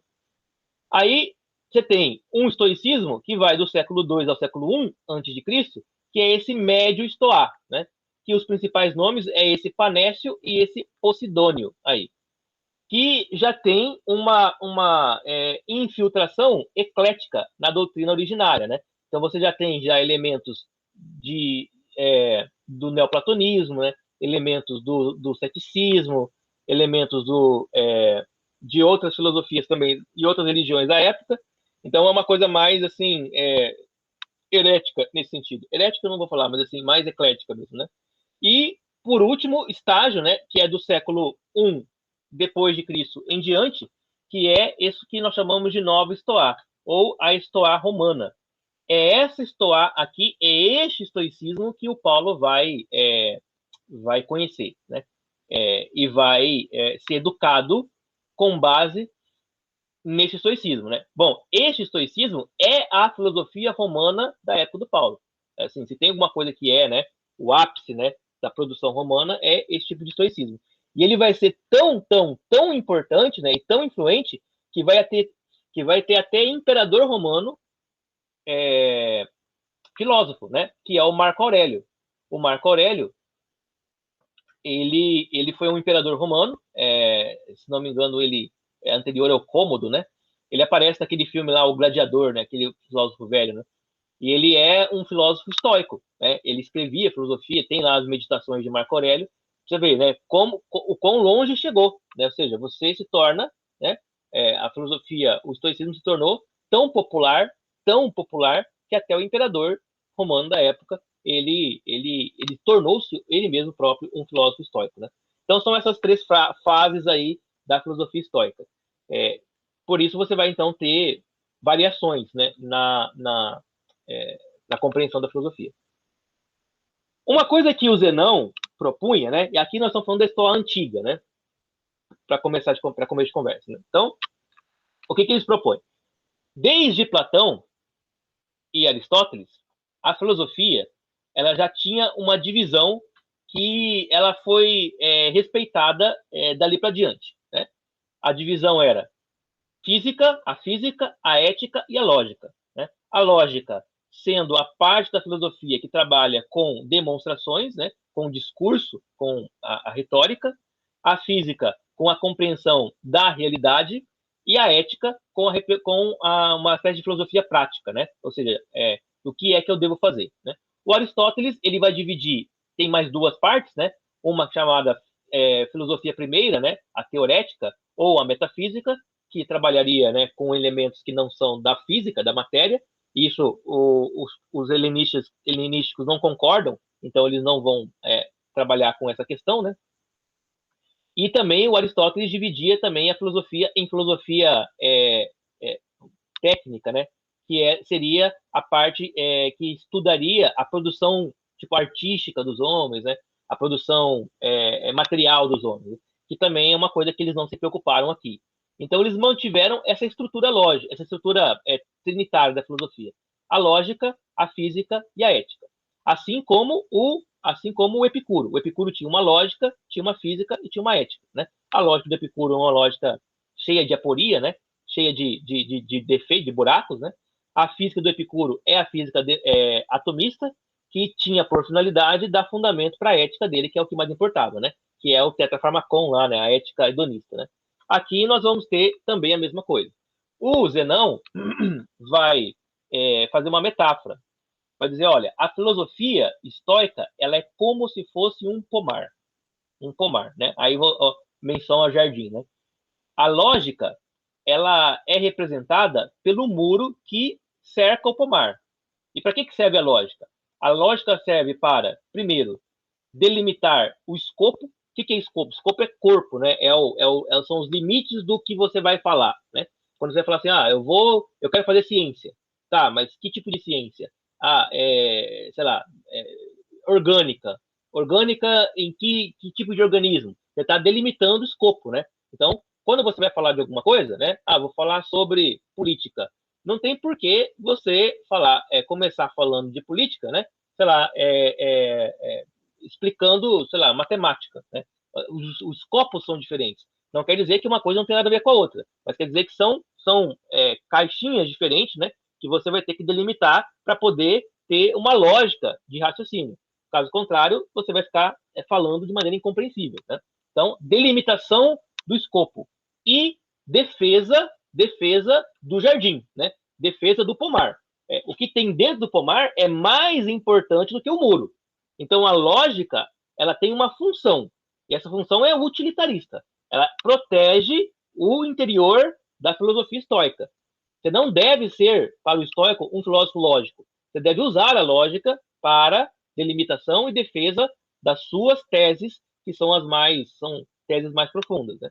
Aí você tem um estoicismo que vai do século II ao século I a.C., que é esse médio estoar, né? Que os principais nomes é esse Panécio e esse Posidônio aí, que já tem uma infiltração eclética na doutrina originária, né? Então você já tem elementos do neoplatonismo, né? Elementos do ceticismo, elementos de outras filosofias também e outras religiões da época. Então é uma coisa mais assim herética nesse sentido. Herética eu não vou falar, mas assim mais eclética mesmo, né? E por último estágio, né? Que é do século I depois de Cristo em diante, que é isso que nós chamamos de Nova Estoa, ou a Estoa romana. É essa Estoa aqui, é este estoicismo que o Paulo vai conhecer, né? E vai ser educado com base nesse estoicismo, né? Bom, este estoicismo é a filosofia romana da época do Paulo. Assim, se tem alguma coisa que né, o ápice, né, da produção romana, é esse tipo de estoicismo. E ele vai ser tão importante, né, e tão influente que vai ter até imperador romano filósofo, né, que é o Marco Aurélio. O Marco Aurélio, ele foi um imperador romano, se não me engano, ele é anterior ao Cômodo, né? Ele aparece naquele filme lá, O Gladiador, né? Aquele filósofo velho, né? E ele é um filósofo estoico, né? Ele escrevia filosofia, tem lá as meditações de Marco Aurélio. Você vê, né? O quão longe chegou, né? Ou seja, você se torna, né? A filosofia, o estoicismo se tornou tão popular, que até o imperador romano da época ele tornou-se ele mesmo próprio um filósofo estoico, né? Então são essas três fases aí da filosofia estoica. Por isso você vai então ter variações, né, na compreensão da filosofia. Uma coisa que o Zenão propunha, né, e aqui nós estamos falando da Estoa antiga, né, para começo de conversa, né? Então, o que eles propõem? Desde Platão e Aristóteles, a filosofia ela já tinha uma divisão que ela foi respeitada dali para diante, né? A divisão era a física, a ética e a lógica, né? A lógica sendo a parte da filosofia que trabalha com demonstrações, né? Com o discurso, com a retórica, a física com a compreensão da realidade e a ética com uma espécie de filosofia prática, né? Ou seja, o que é que eu devo fazer, né? O Aristóteles ele vai dividir, tem mais duas partes, né? Uma chamada filosofia primeira, né? A teorética ou a metafísica, que trabalharia, né, com elementos que não são da física, da matéria. Isso os helenísticos não concordam, então eles não vão trabalhar com essa questão, né? E também o Aristóteles dividia também a filosofia em filosofia técnica, né? Que seria a parte que estudaria a produção tipo artística dos homens, né? A produção material dos homens, que também é uma coisa que eles não se preocuparam aqui. Então eles mantiveram essa estrutura lógica, essa estrutura trinitária da filosofia: a lógica, a física e a ética. Assim como o Epicuro. O Epicuro tinha uma lógica, tinha uma física e tinha uma ética, né? A lógica do Epicuro é uma lógica cheia de aporia, né? Cheia de defeitos, de buracos, né? A física do Epicuro é a física atomista, que tinha por finalidade dar fundamento para a ética dele, que é o que mais importava, né? Que é o tetrapharmakon lá, né? A ética hedonista, né? Aqui nós vamos ter também a mesma coisa. O Zenão vai fazer uma metáfora. Vai dizer, olha, a filosofia estoica, ela é como se fosse um pomar. Um pomar, né? Aí menção ao jardim, né? A lógica, ela é representada pelo muro que cerca o pomar. E para que serve a lógica? A lógica serve para, primeiro, delimitar o escopo. O que é escopo? Escopo é corpo, né? São os limites do que você vai falar, né? Quando você vai falar assim, eu quero fazer ciência. Tá, mas que tipo de ciência? Sei lá, orgânica. Orgânica em que tipo de organismo? Você está delimitando o escopo, né? Então, quando você vai falar de alguma coisa, né? Vou falar sobre política. Não tem por que você começar falando de política, né? Sei lá, explicando, sei lá, matemática, né? Os escopos são diferentes. Não quer dizer que uma coisa não tem nada a ver com a outra, mas quer dizer que são caixinhas diferentes, né? Que você vai ter que delimitar para poder ter uma lógica de raciocínio. Caso contrário, você vai ficar falando de maneira incompreensível, né? Então, delimitação do escopo e defesa do jardim, né? Defesa do pomar. O que tem dentro do pomar é mais importante do que o muro. Então, a lógica, ela tem uma função, e essa função é utilitarista. Ela protege o interior da filosofia estoica. Você não deve ser, para o estoico, um filósofo lógico. Você deve usar a lógica para delimitação e defesa das suas teses, que são teses mais profundas, né?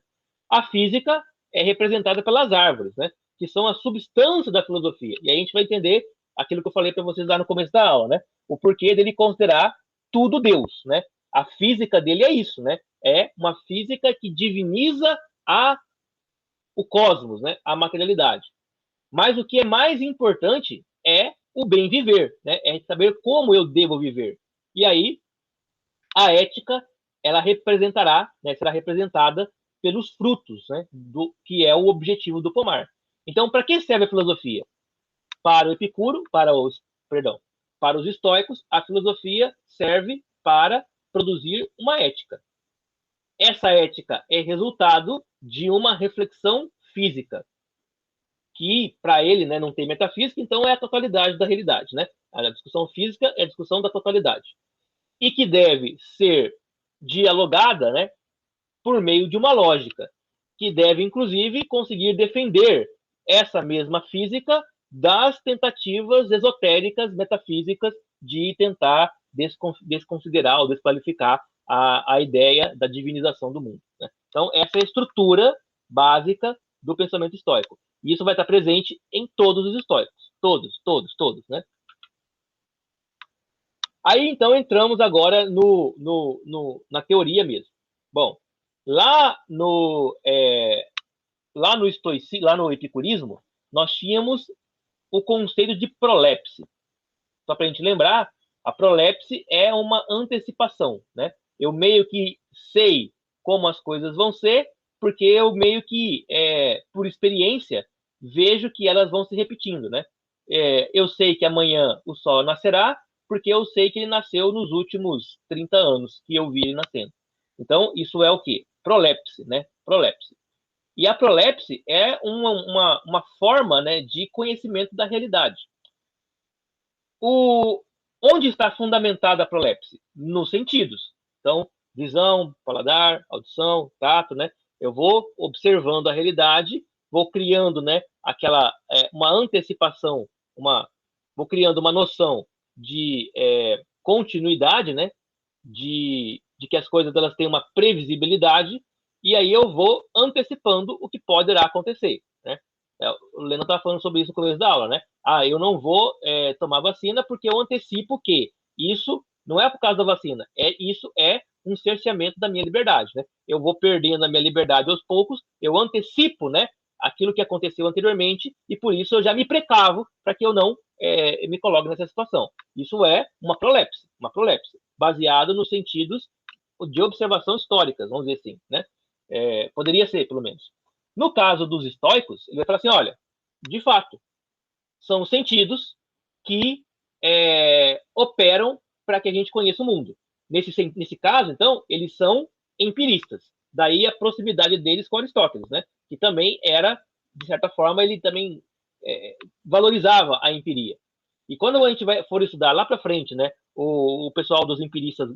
A física é representada pelas árvores, né? Que são a substância da filosofia. E aí a gente vai entender aquilo que eu falei para vocês lá no começo da aula, né? O porquê dele considerar tudo Deus, né? A física dele é isso, né? É uma física que diviniza o cosmos, né? A materialidade. Mas o que é mais importante é o bem viver, né? É saber como eu devo viver. E aí a ética, ela representará, né? Será representada pelos frutos, né? Que é o objetivo do pomar. Então, para que serve a filosofia? Para o Epicuro, para os estoicos, a filosofia serve para produzir uma ética. Essa ética é resultado de uma reflexão física, que para ele, né, não tem metafísica, então é a totalidade da realidade, né? A discussão física é a discussão da totalidade. E que deve ser dialogada, né, por meio de uma lógica, que deve, inclusive, conseguir defender essa mesma física das tentativas esotéricas, metafísicas, de tentar desconsiderar ou desqualificar a ideia da divinização do mundo, né? Então, essa é a estrutura básica do pensamento estoico. E isso vai estar presente em todos os estoicos. Todos, né? Aí, então, entramos agora na teoria mesmo. Bom, lá no epicurismo, nós tínhamos o conceito de prolepse. Só para a gente lembrar, a prolepse é uma antecipação, né? Eu meio que sei como as coisas vão ser, porque eu meio que, por experiência, vejo que elas vão se repetindo, né? Eu sei que amanhã o sol nascerá, porque eu sei que ele nasceu nos últimos 30 anos que eu vi ele nascendo. Então, isso é o quê? Prolepse, né? Prolepse. E a prolepse é uma forma, né, de conhecimento da realidade. Onde está fundamentada a prolepse? Nos sentidos. Então, visão, paladar, audição, tato, né? Eu vou observando a realidade, vou criando, né, uma antecipação, vou criando uma noção de continuidade, né? De que as coisas elas têm uma previsibilidade, e aí eu vou antecipando o que poderá acontecer, né? O Leno estava falando sobre isso no começo da aula, né? Eu não vou tomar vacina porque eu antecipo que isso não é por causa da vacina, isso é um cerceamento da minha liberdade, né? Eu vou perdendo a minha liberdade aos poucos, eu antecipo, né, aquilo que aconteceu anteriormente, e por isso eu já me precavo para que eu não me coloque nessa situação. Isso é uma prolepse, baseada nos sentidos de observação históricas, vamos dizer assim, né? Poderia ser, pelo menos. No caso dos estoicos, ele vai falar assim, olha, de fato, são sentidos que operam para que a gente conheça o mundo. Nesse caso, então, eles são empiristas. Daí a proximidade deles com Aristóteles, né? Que também era, de certa forma, ele também valorizava a empiria. E quando a gente for estudar lá para frente, né, o pessoal dos empiristas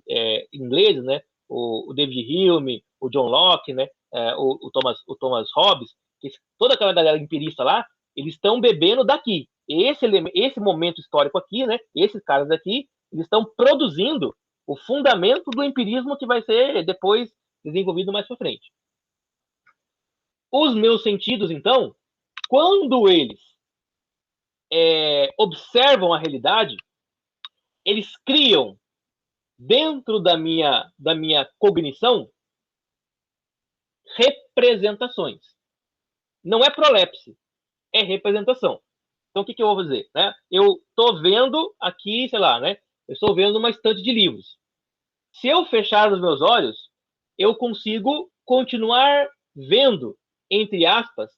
ingleses, né, o David Hume, o John Locke, né, o Thomas Hobbes, toda aquela galera empirista lá, eles estão bebendo daqui. esse momento histórico aqui, né, esses caras aqui, eles estão produzindo o fundamento do empirismo que vai ser depois desenvolvido mais para frente. Os meus sentidos, então, quando eles observam a realidade, eles criam dentro da minha cognição representações. Não é prolepse, é representação. Então, o que eu vou fazer? Né? Eu estou vendo aqui, sei lá, né? Eu estou vendo uma estante de livros. Se eu fechar os meus olhos, eu consigo continuar vendo, entre aspas,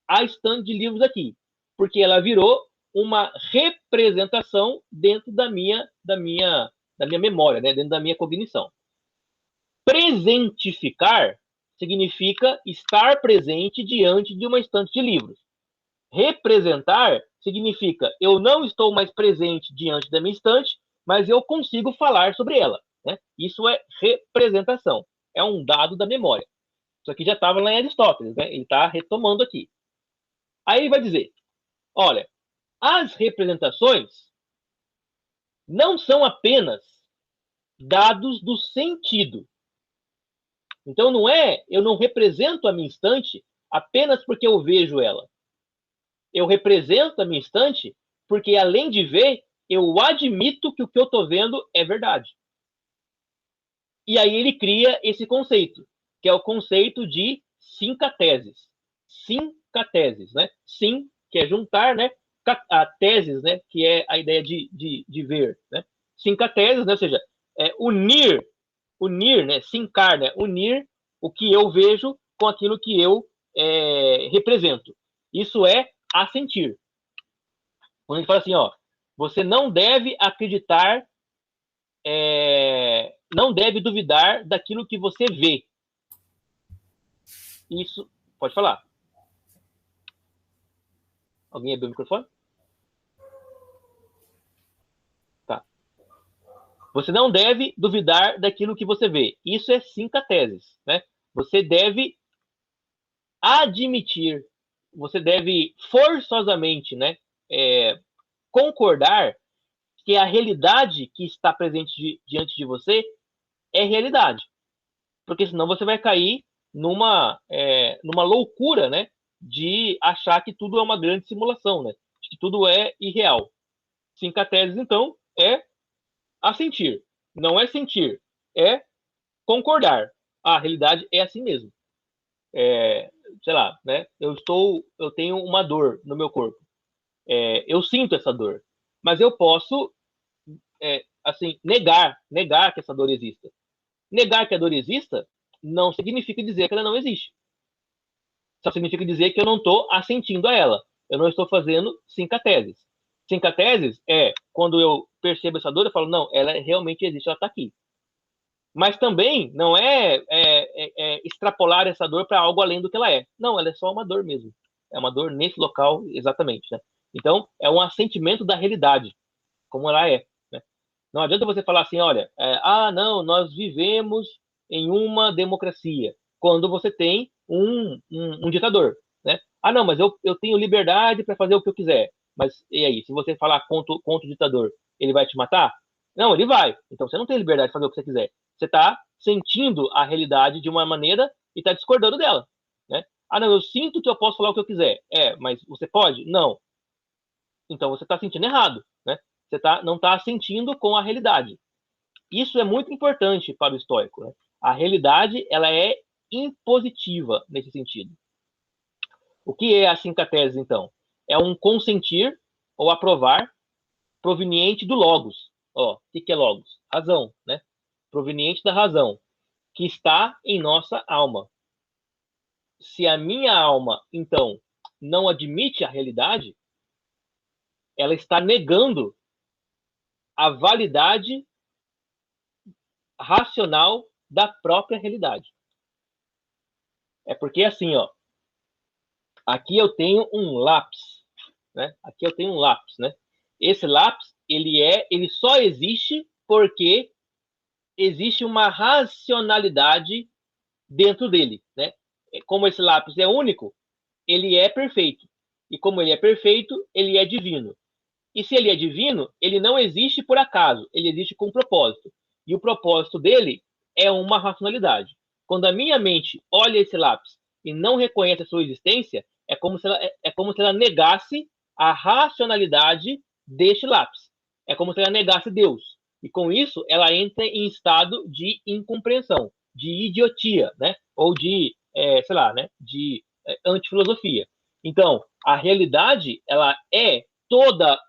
a estante de livros aqui, porque ela virou uma representação dentro da minha memória, né? Dentro da minha cognição. Presentificar significa estar presente diante de uma estante de livros. Representar significa eu não estou mais presente diante da minha estante, mas eu consigo falar sobre ela. Né? Isso é representação. É um dado da memória. Isso aqui já estava lá em Aristóteles, né? Ele está retomando aqui. Aí ele vai dizer, olha, as representações não são apenas dados do sentido. Então eu não represento a minha estante apenas porque eu vejo ela. Eu represento a minha estante porque, além de ver, eu admito que o que eu estou vendo é verdade. E aí ele cria esse conceito, que é o conceito de sincateses. Sincateses, né? Sim, que é juntar, né? A teses, né? Que é a ideia de ver, né? Sincateses, né? Ou seja, unir, né? Sincar, né? Unir o que eu vejo com aquilo que eu represento. Isso é assentir. Quando a gente fala assim, ó, você não deve acreditar, não deve duvidar daquilo que você vê. Isso, pode falar. Alguém abriu o microfone? Tá. Você não deve duvidar daquilo que você vê. Isso é sincateses, né? Você deve admitir, você deve forçosamente, né, concordar que a realidade que está presente diante de você é realidade. Porque senão você vai cair numa loucura, né, de achar que tudo é uma grande simulação, né, que tudo é irreal. Sincateses, então, é assentir. Não é sentir, é concordar. A realidade é assim mesmo. Sei lá, né, eu tenho uma dor no meu corpo. Eu sinto essa dor. Mas eu posso, assim, negar que essa dor exista. Negar que a dor exista não significa dizer que ela não existe. Só significa dizer que eu não estou assentindo a ela. Eu não estou fazendo sincateses. Sincateses é quando eu percebo essa dor, eu falo, não, ela realmente existe, ela está aqui. Mas também não é extrapolar essa dor para algo além do que ela é. Não, ela é só uma dor mesmo. É uma dor nesse local exatamente, né? Então, é um assentimento da realidade, como ela é. Né? Não adianta você falar assim, olha, não, nós vivemos em uma democracia, quando você tem um ditador. Né? Ah, não, mas eu tenho liberdade para fazer o que eu quiser. Mas e aí, se você falar contra o ditador, ele vai te matar? Não, ele vai. Então você não tem liberdade de fazer o que você quiser. Você está sentindo a realidade de uma maneira e está discordando dela. Né? Ah, não, eu sinto que eu posso falar o que eu quiser. Mas você pode? Não. Então você está sentindo errado. Né? Você não está sentindo com a realidade. Isso é muito importante para o estoico. Né? A realidade ela é impositiva nesse sentido. O que é a sincatese, então? É um consentir ou aprovar proveniente do logos. O que é logos? Razão, né? Proveniente da razão, que está em nossa alma. Se a minha alma, então, não admite a realidade, ela está negando a validade racional da própria realidade. É porque assim, ó, aqui eu tenho um lápis, né? Aqui eu tenho um lápis, né? Esse lápis, ele só existe porque existe uma racionalidade dentro dele, né? Como esse lápis é único, ele é perfeito. E como ele é perfeito, ele é divino. E se ele é divino, ele não existe por acaso, ele existe com um propósito. E o propósito dele é uma racionalidade. Quando a minha mente olha esse lápis e não reconhece a sua existência, é como se ela negasse a racionalidade deste lápis. É como se ela negasse Deus. E com isso, ela entra em estado de incompreensão, de idiotia, né? Ou de, sei lá, né? De antifilosofia. Então, a realidade, ela é toda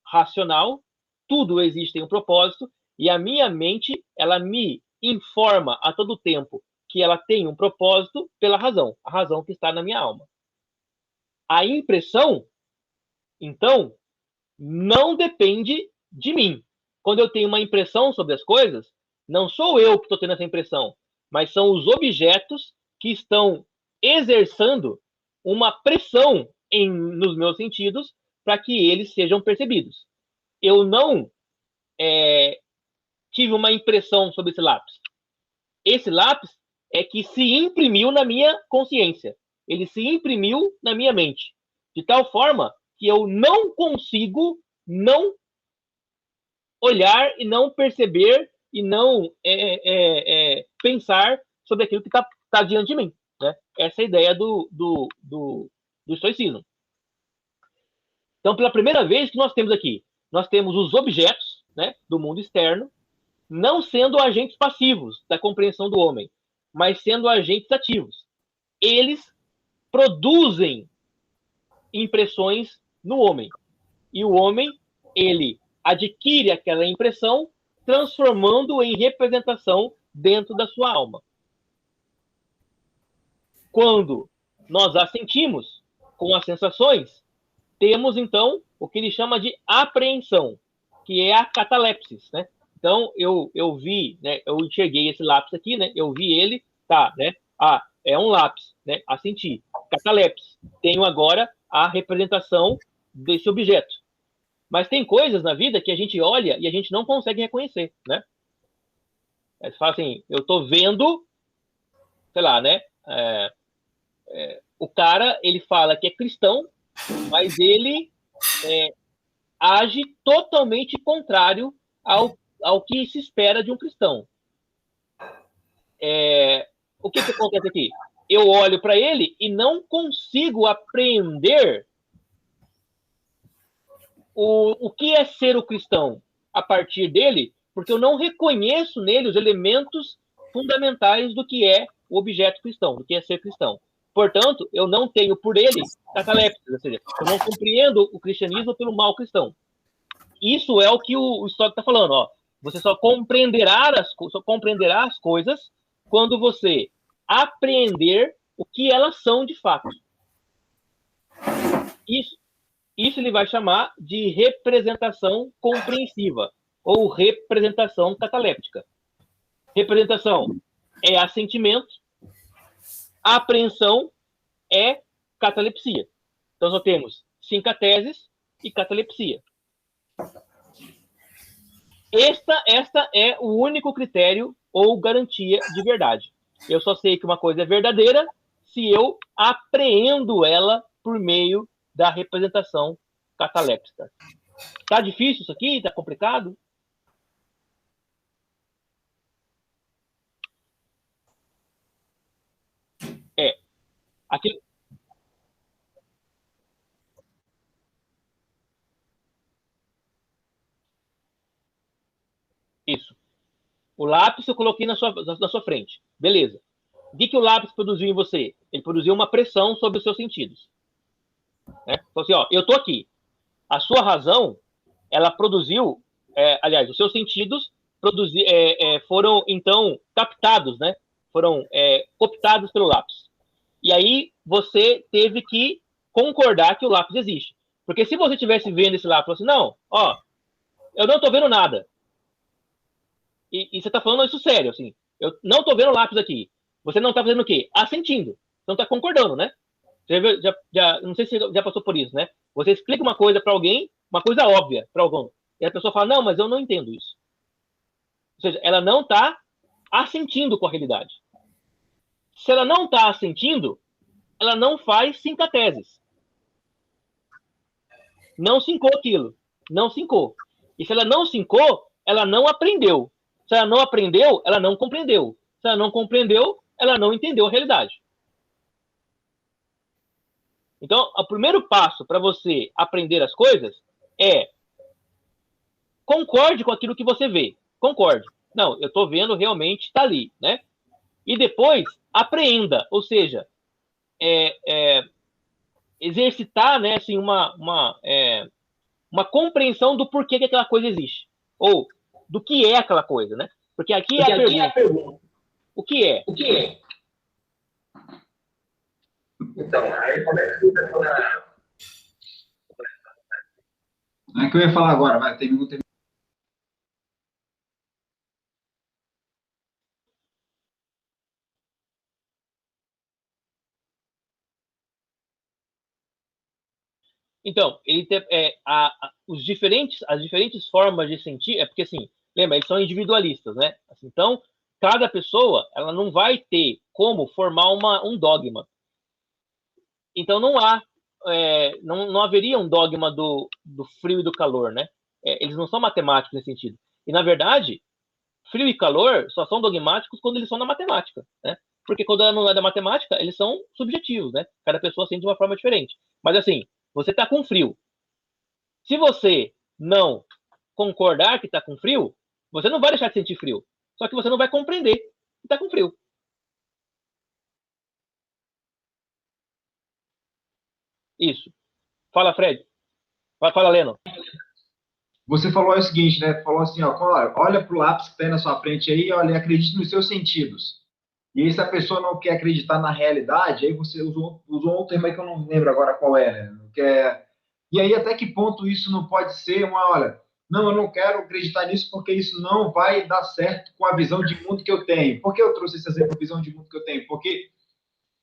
racional, tudo existe em um propósito, e a minha mente, ela me informa a todo tempo que ela tem um propósito pela razão, a razão que está na minha alma. A impressão, então, não depende de mim. Quando eu tenho uma impressão sobre as coisas, não sou eu que estou tendo essa impressão, mas são os objetos que estão exercendo uma pressão nos meus sentidos para que eles sejam percebidos. Eu não tive uma impressão sobre esse lápis. Esse lápis é que se imprimiu na minha consciência. Ele se imprimiu na minha mente. De tal forma que eu não consigo não olhar e não perceber e não pensar sobre aquilo que está diante de mim. Né? Essa é a ideia do estoicismo. Então, pela primeira vez que nós temos aqui, nós temos os objetos, né, do mundo externo, não sendo agentes passivos da compreensão do homem, mas sendo agentes ativos. Eles produzem impressões no homem. E o homem, ele adquire aquela impressão, transformando em representação dentro da sua alma. Quando nós a sentimos com as sensações, temos, então, o que ele chama de apreensão, que é a catalepsis, né? Então, eu vi, né? Eu enxerguei esse lápis aqui, né? Eu vi ele, tá, né? Ah, é um lápis, né? A sentir. Catalepsis. Tenho agora a representação desse objeto. Mas tem coisas na vida que a gente olha e a gente não consegue reconhecer, né? Aí você fala assim, eu tô vendo, sei lá, né? O cara, ele fala que é cristão, mas ele age totalmente contrário ao que se espera de um cristão. O que acontece aqui? Eu olho para ele e não consigo apreender o que é ser o cristão a partir dele, porque eu não reconheço nele os elementos fundamentais do que é o objeto cristão, do que é ser cristão. Portanto, eu não tenho por ele catalepsia, ou seja, eu não compreendo o cristianismo pelo mal cristão. Isso é o que o estoico está falando. Ó. Você só compreenderá as coisas quando você apreender o que elas são de fato. Isso ele vai chamar de representação compreensiva ou representação cataléptica. Representação é assentimento, apreensão é catalepsia. Então, só temos sincateses e catalepsia. Esta é o único critério ou garantia de verdade. Eu só sei que uma coisa é verdadeira se eu apreendo ela por meio da representação cataléptica. Tá difícil isso aqui? Tá complicado? Aqui... Isso. O lápis eu coloquei na sua frente. Beleza. O que o lápis produziu em você? Ele produziu uma pressão sobre os seus sentidos. Né? Então, assim, ó, eu tô aqui. A sua razão, ela produziu, aliás, os seus sentidos foram, então, captados, né? Foram cooptados pelo lápis. E aí você teve que concordar que o lápis existe. Porque se você estivesse vendo esse lápis, assim, não, ó, eu não tô vendo nada. E você tá falando isso sério, assim, eu não tô vendo lápis aqui. Você não tá fazendo o quê? Assentindo. Então tá concordando, né? Não sei se você já passou por isso, né? Você explica uma coisa para alguém, uma coisa óbvia para alguém, e a pessoa fala, não, mas eu não entendo isso. Ou seja, ela não está assentindo com a realidade. Se ela não está assentindo, ela não faz sincateses. não sincou aquilo. Não sincou. E se ela não sincou, ela não aprendeu. Se ela não aprendeu, ela não compreendeu. Se ela não compreendeu, ela não entendeu a realidade. Então, o primeiro passo para você aprender as coisas é concorde com aquilo que você vê. Concorde. Não, eu estou vendo, realmente está ali, né? E depois, apreenda. Ou seja, exercitar, né, assim, uma compreensão do porquê que aquela coisa existe. Ou do que é aquela coisa, né? Porque aqui é a pergunta. O que é? O que é? Então, aí como é que você vai falar? É que eu ia falar agora, vai, termina. Então, ele tem, as diferentes formas de sentir, porque assim, lembra, eles são individualistas, né? Assim, então, cada pessoa, ela não vai ter como formar um dogma. Então, não haveria um dogma do frio e do calor, né? Eles não são matemáticos nesse sentido. E, na verdade, frio e calor só são dogmáticos quando eles são na matemática, né? Porque quando ela não é da matemática, eles são subjetivos, né? Cada pessoa sente de uma forma diferente. Mas assim, você tá com frio. Se você não concordar que tá com frio, você não vai deixar de sentir frio. Só que você não vai compreender que tá com frio. Isso. Fala, Fred. Fala, Leno. Você falou o seguinte, né? Falou assim, ó, olha para o lápis que tem na sua frente aí, olha, e acredite nos seus sentidos. E aí, se a pessoa não quer acreditar na realidade, aí você usou um termo aí que eu não lembro agora qual é, né? E aí, até que ponto isso não pode ser olha, não, eu não quero acreditar nisso porque isso não vai dar certo com a visão de mundo que eu tenho. Por que eu trouxe esse exemplo, visão de mundo que eu tenho? Porque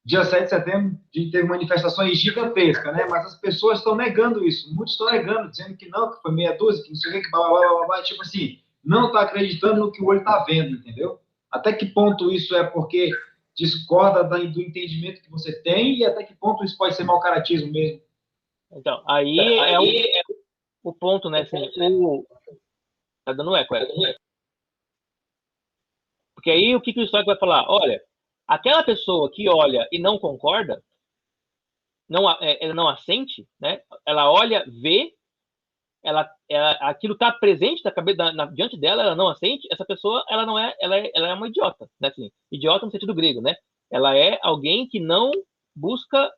dia 7 de setembro teve manifestações gigantescas, né? Mas as pessoas estão negando isso. Muitos estão negando, dizendo que não, que foi meia dúzia, que não sei o que, blá, blá, blá, blá. Tipo assim, não está acreditando no que o olho está vendo, entendeu? Até que ponto isso é porque discorda do entendimento que você tem e até que ponto isso pode ser mau caratismo mesmo? Então, aí o ponto, né? Assim, tá dando eco, Porque aí o que o histórico vai falar? Olha, aquela pessoa que olha e não concorda, ela não assente, né? Ela olha, vê, aquilo está presente diante dela, ela não assente. Essa pessoa, ela não é, ela é uma idiota, né? Assim, idiota no sentido grego, né? Ela é alguém que não busca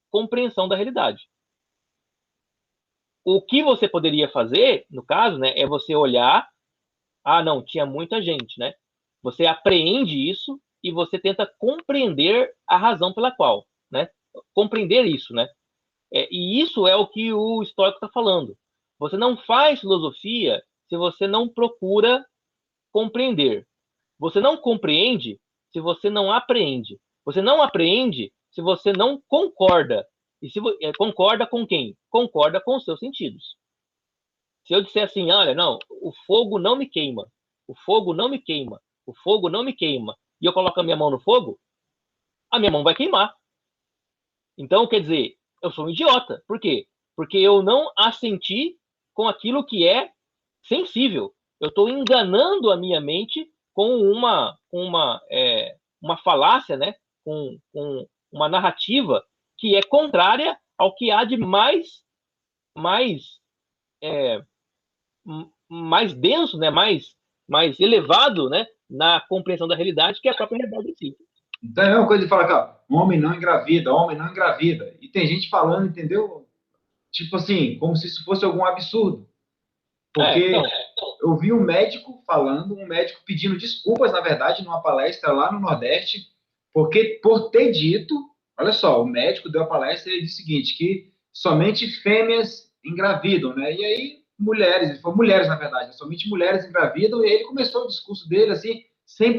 compreensão da realidade. O que você poderia fazer, no caso, né, é você olhar, não, tinha muita gente, né? Você apreende isso e você tenta compreender a razão pela qual, né? Compreender isso, né? E isso é o que o estoico está falando. Você não faz filosofia se você não procura compreender. Você não compreende se você não apreende. Você não apreende se você não concorda. E se concorda com quem? Concorda com os seus sentidos. Se eu disser assim, olha, não, o fogo não me queima, o fogo não me queima, o fogo não me queima, e eu coloco a minha mão no fogo, a minha mão vai queimar. Então, quer dizer, eu sou um idiota. Por quê? Porque eu não assenti com aquilo que é sensível. Eu estou enganando a minha mente com uma falácia, né? Com uma narrativa que é contrária ao que há de mais é, mais denso, né? Mais elevado, né? Na compreensão da realidade, que é a própria realidade em si. Então é uma coisa de falar que homem não engravida, homem não engravida. E tem gente falando, entendeu? Tipo assim, como se isso fosse algum absurdo. Porque eu vi um médico falando, um médico pedindo desculpas, na verdade, numa palestra lá no Nordeste, porque por ter dito, olha só, o médico deu a palestra e ele disse o seguinte, que somente fêmeas engravidam, né? E aí, mulheres, na verdade, somente mulheres engravidam, e aí ele começou o discurso dele, assim, sem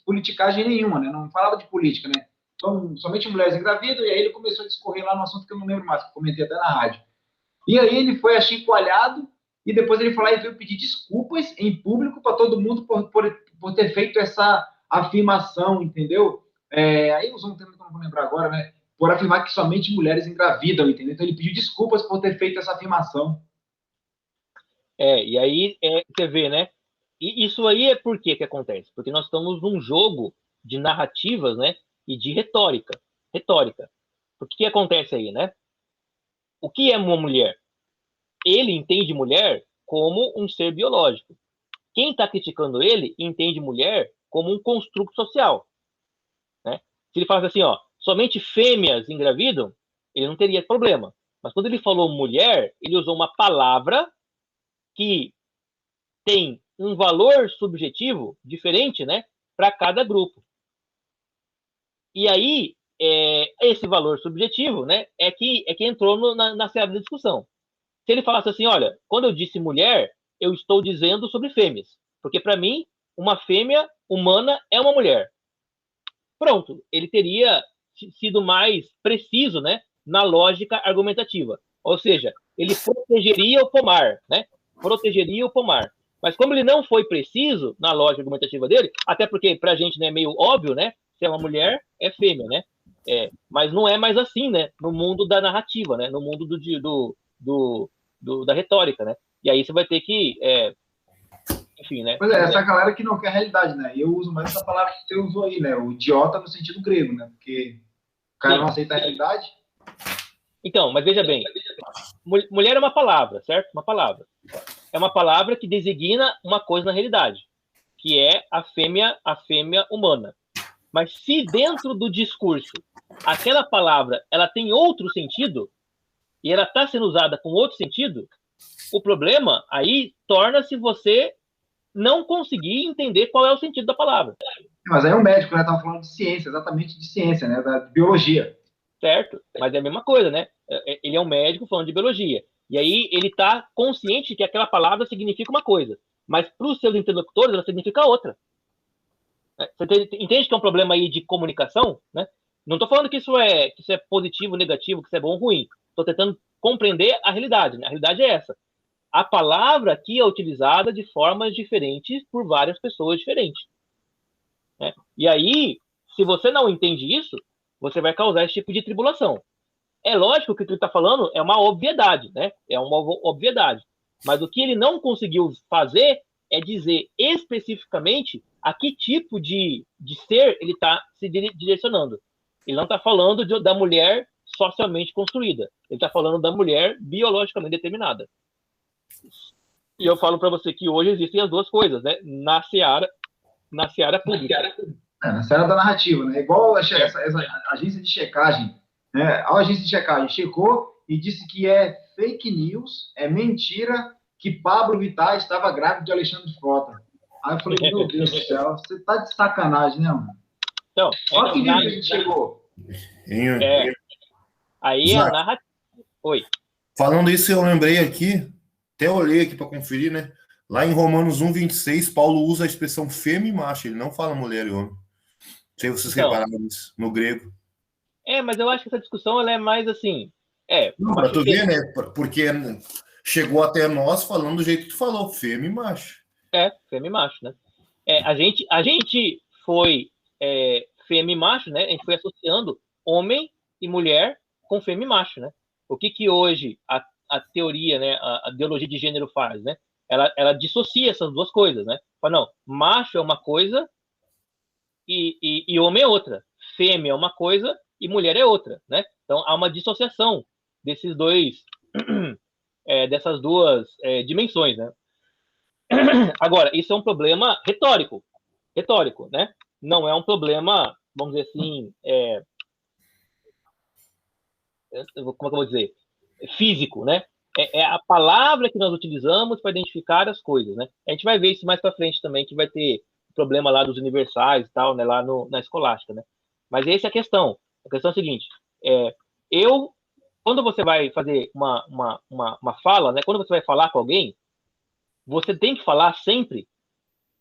politicagem nenhuma, né? Não falava de política, né? Então, somente mulheres engravidam, e aí ele começou a discorrer lá no assunto que eu não lembro mais, que eu comentei até na rádio. E aí ele foi achicoalhado, e depois ele foi lá e veio pedir desculpas em público para todo mundo por ter feito essa afirmação, entendeu? Aí usou um termo que eu não vou lembrar agora, né? por afirmar que somente mulheres engravidam, entendeu? Então ele pediu desculpas por ter feito essa afirmação. E aí você vê, né? E isso aí é por que acontece? Porque nós estamos num jogo de narrativas, né? E de retórica. Retórica. O que acontece aí, né? O que é uma mulher? Ele entende mulher como um ser biológico. Quem está criticando ele entende mulher como um construto social, né? Se ele falasse assim, ó, somente fêmeas engravidam, ele não teria problema. Mas quando ele falou mulher, ele usou uma palavra que tem um valor subjetivo diferente, né, para cada grupo. E aí, esse valor subjetivo, né, é que entrou na seara da discussão. Se ele falasse assim, olha, quando eu disse mulher, eu estou dizendo sobre fêmeas, porque para mim, uma fêmea humana é uma mulher. Pronto, ele teria sido mais preciso, né, na lógica argumentativa. Ou seja, ele protegeria o pomar, né? Protegeria o pomar. Mas como ele não foi preciso na lógica argumentativa dele, até porque pra gente, né, é meio óbvio, né? Se é uma mulher, é fêmea, né? Mas não é mais assim, né? No mundo da narrativa, né? No mundo da retórica, né? E aí você vai ter que, enfim, né? Pois essa galera que não quer a realidade, né? E eu uso mais essa palavra que você usou aí, né? O idiota no sentido grego, né? Porque o cara não aceita a realidade. Então, mas veja bem, mulher é uma palavra, certo? Uma palavra. É uma palavra que designa uma coisa na realidade, que é a fêmea humana. Mas se dentro do discurso aquela palavra ela tem outro sentido e ela está sendo usada com outro sentido, o problema aí torna-se você não conseguir entender qual é o sentido da palavra. Mas aí é um médico, né? Estava falando de ciência, exatamente de ciência, né? Da biologia. Certo? Mas é a mesma coisa, né? Ele é um médico falando de biologia. E aí ele está consciente que aquela palavra significa uma coisa, mas para os seus interlocutores ela significa outra. Você entende que é um problema aí de comunicação, né? Não estou falando que isso é positivo, negativo, que isso é bom ou ruim. Estou tentando compreender a realidade, né? A realidade é essa. A palavra aqui é utilizada de formas diferentes por várias pessoas diferentes, né? E aí, se você não entende isso, você vai causar esse tipo de tribulação. É lógico que o que ele está falando é uma obviedade, né? É uma obviedade. Mas o que ele não conseguiu fazer é dizer especificamente a que tipo de ser ele está se direcionando. Ele não está falando da mulher socialmente construída. Ele está falando da mulher biologicamente determinada. E eu falo para você que hoje existem as duas coisas, né? Na seara pública. Na seara da narrativa, né? Igual essa agência de checagem, né? A agência de checagem checou e disse que é fake news, é mentira que Pablo Vittar estava grávido de Alexandre Frota. Aí eu falei, meu Deus do céu, você tá de sacanagem, né, mano? Então, olha que nível que a gente chegou. Aí a narrativa. Oi. Falando isso, eu lembrei aqui, até olhei aqui para conferir, né? Lá em Romanos 1:26, Paulo usa a expressão fêmea e macho, ele não fala mulher e homem. Não sei se vocês repararam isso no grego. Mas eu acho que essa discussão ela é mais assim. Não, para tu ver, né? Porque chegou até nós falando do jeito que tu falou, fêmea e macho. Fêmea e macho, né? A gente foi fêmea e macho, né? A gente foi associando homem e mulher com fêmea e macho, né? O que hoje a teoria, né? A ideologia de gênero faz, né? Ela dissocia essas duas coisas, né? Fala, não, macho é uma coisa e homem é outra. Fêmea é uma coisa e mulher é outra, né? Então há uma dissociação desses dois, dessas duas dimensões, né? Agora, isso é um problema retórico, né? Não é um problema, vamos dizer assim, como é que eu vou dizer? Físico, né? É a palavra que nós utilizamos para identificar as coisas, né? A gente vai ver isso mais para frente também, que vai ter problema lá dos universais e tal, né? Lá na escolástica, né? Mas essa é a questão. A questão é a seguinte: quando você vai fazer uma fala, né? Quando você vai falar com alguém, você tem que falar sempre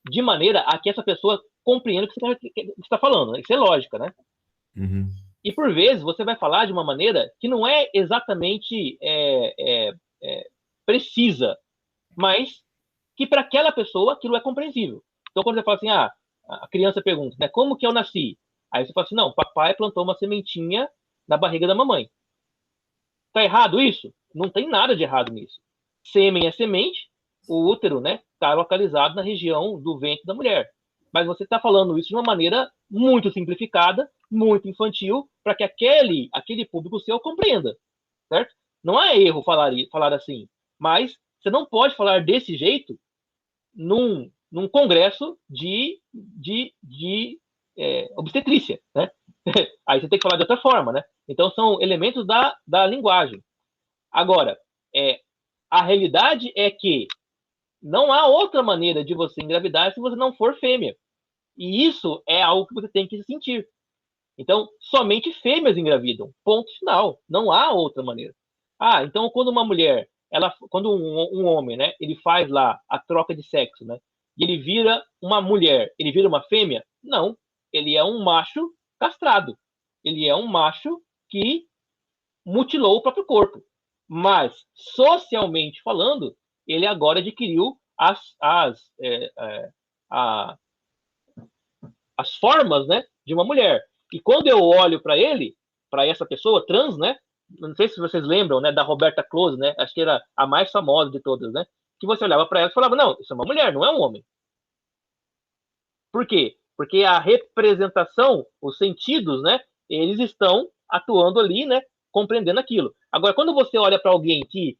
de maneira a que essa pessoa compreenda o que você está falando, né? Isso é lógica, né? Uhum. E por vezes você vai falar de uma maneira que não é exatamente precisa, mas que para aquela pessoa aquilo é compreensível. Então quando você fala assim, a criança pergunta, né, como que eu nasci? Aí você fala assim, não, papai plantou uma sementinha na barriga da mamãe. Tá errado isso? Não tem nada de errado nisso. Sêmen é semente, o útero, né, está localizado na região do ventre da mulher. Mas você está falando isso de uma maneira muito simplificada, muito infantil, para que aquele público seu compreenda, certo? Não é erro falar assim, mas você não pode falar desse jeito num congresso de obstetrícia, né? Aí você tem que falar de outra forma, né? Então são elementos da linguagem. Agora, a realidade é que não há outra maneira de você engravidar se você não for fêmea. E isso é algo que você tem que sentir. Então, somente fêmeas engravidam. Ponto final. Não há outra maneira. Então quando uma mulher, quando um homem, né, ele faz lá a troca de sexo, né, e ele vira uma mulher, ele vira uma fêmea? Não. Ele é um macho castrado. Ele é um macho que mutilou o próprio corpo. Mas, socialmente falando, ele agora adquiriu as formas, né, de uma mulher. E quando eu olho para ele, para essa pessoa trans, né, não sei se vocês lembram, né, da Roberta Close, né, acho que era a mais famosa de todas, né, que você olhava para ela e falava, não, isso é uma mulher, não é um homem. Por quê? Porque a representação, os sentidos, né, eles estão atuando ali, né, compreendendo aquilo. Agora, quando você olha para alguém que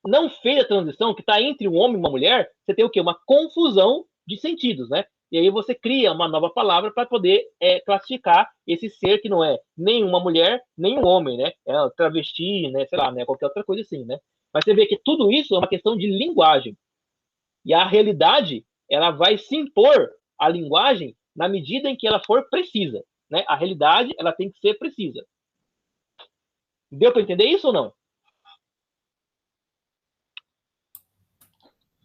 não fez a transição, que está entre um homem e uma mulher, você tem o quê? Uma confusão de sentidos, né? E aí você cria uma nova palavra para poder classificar esse ser que não é nem uma mulher, nem um homem, né? É travesti, né? Sei lá, né? Qualquer outra coisa assim, né? Mas você vê que tudo isso é uma questão de linguagem. E a realidade, ela vai se impor à linguagem na medida em que ela for precisa, né? A realidade, ela tem que ser precisa. Deu para entender isso ou não?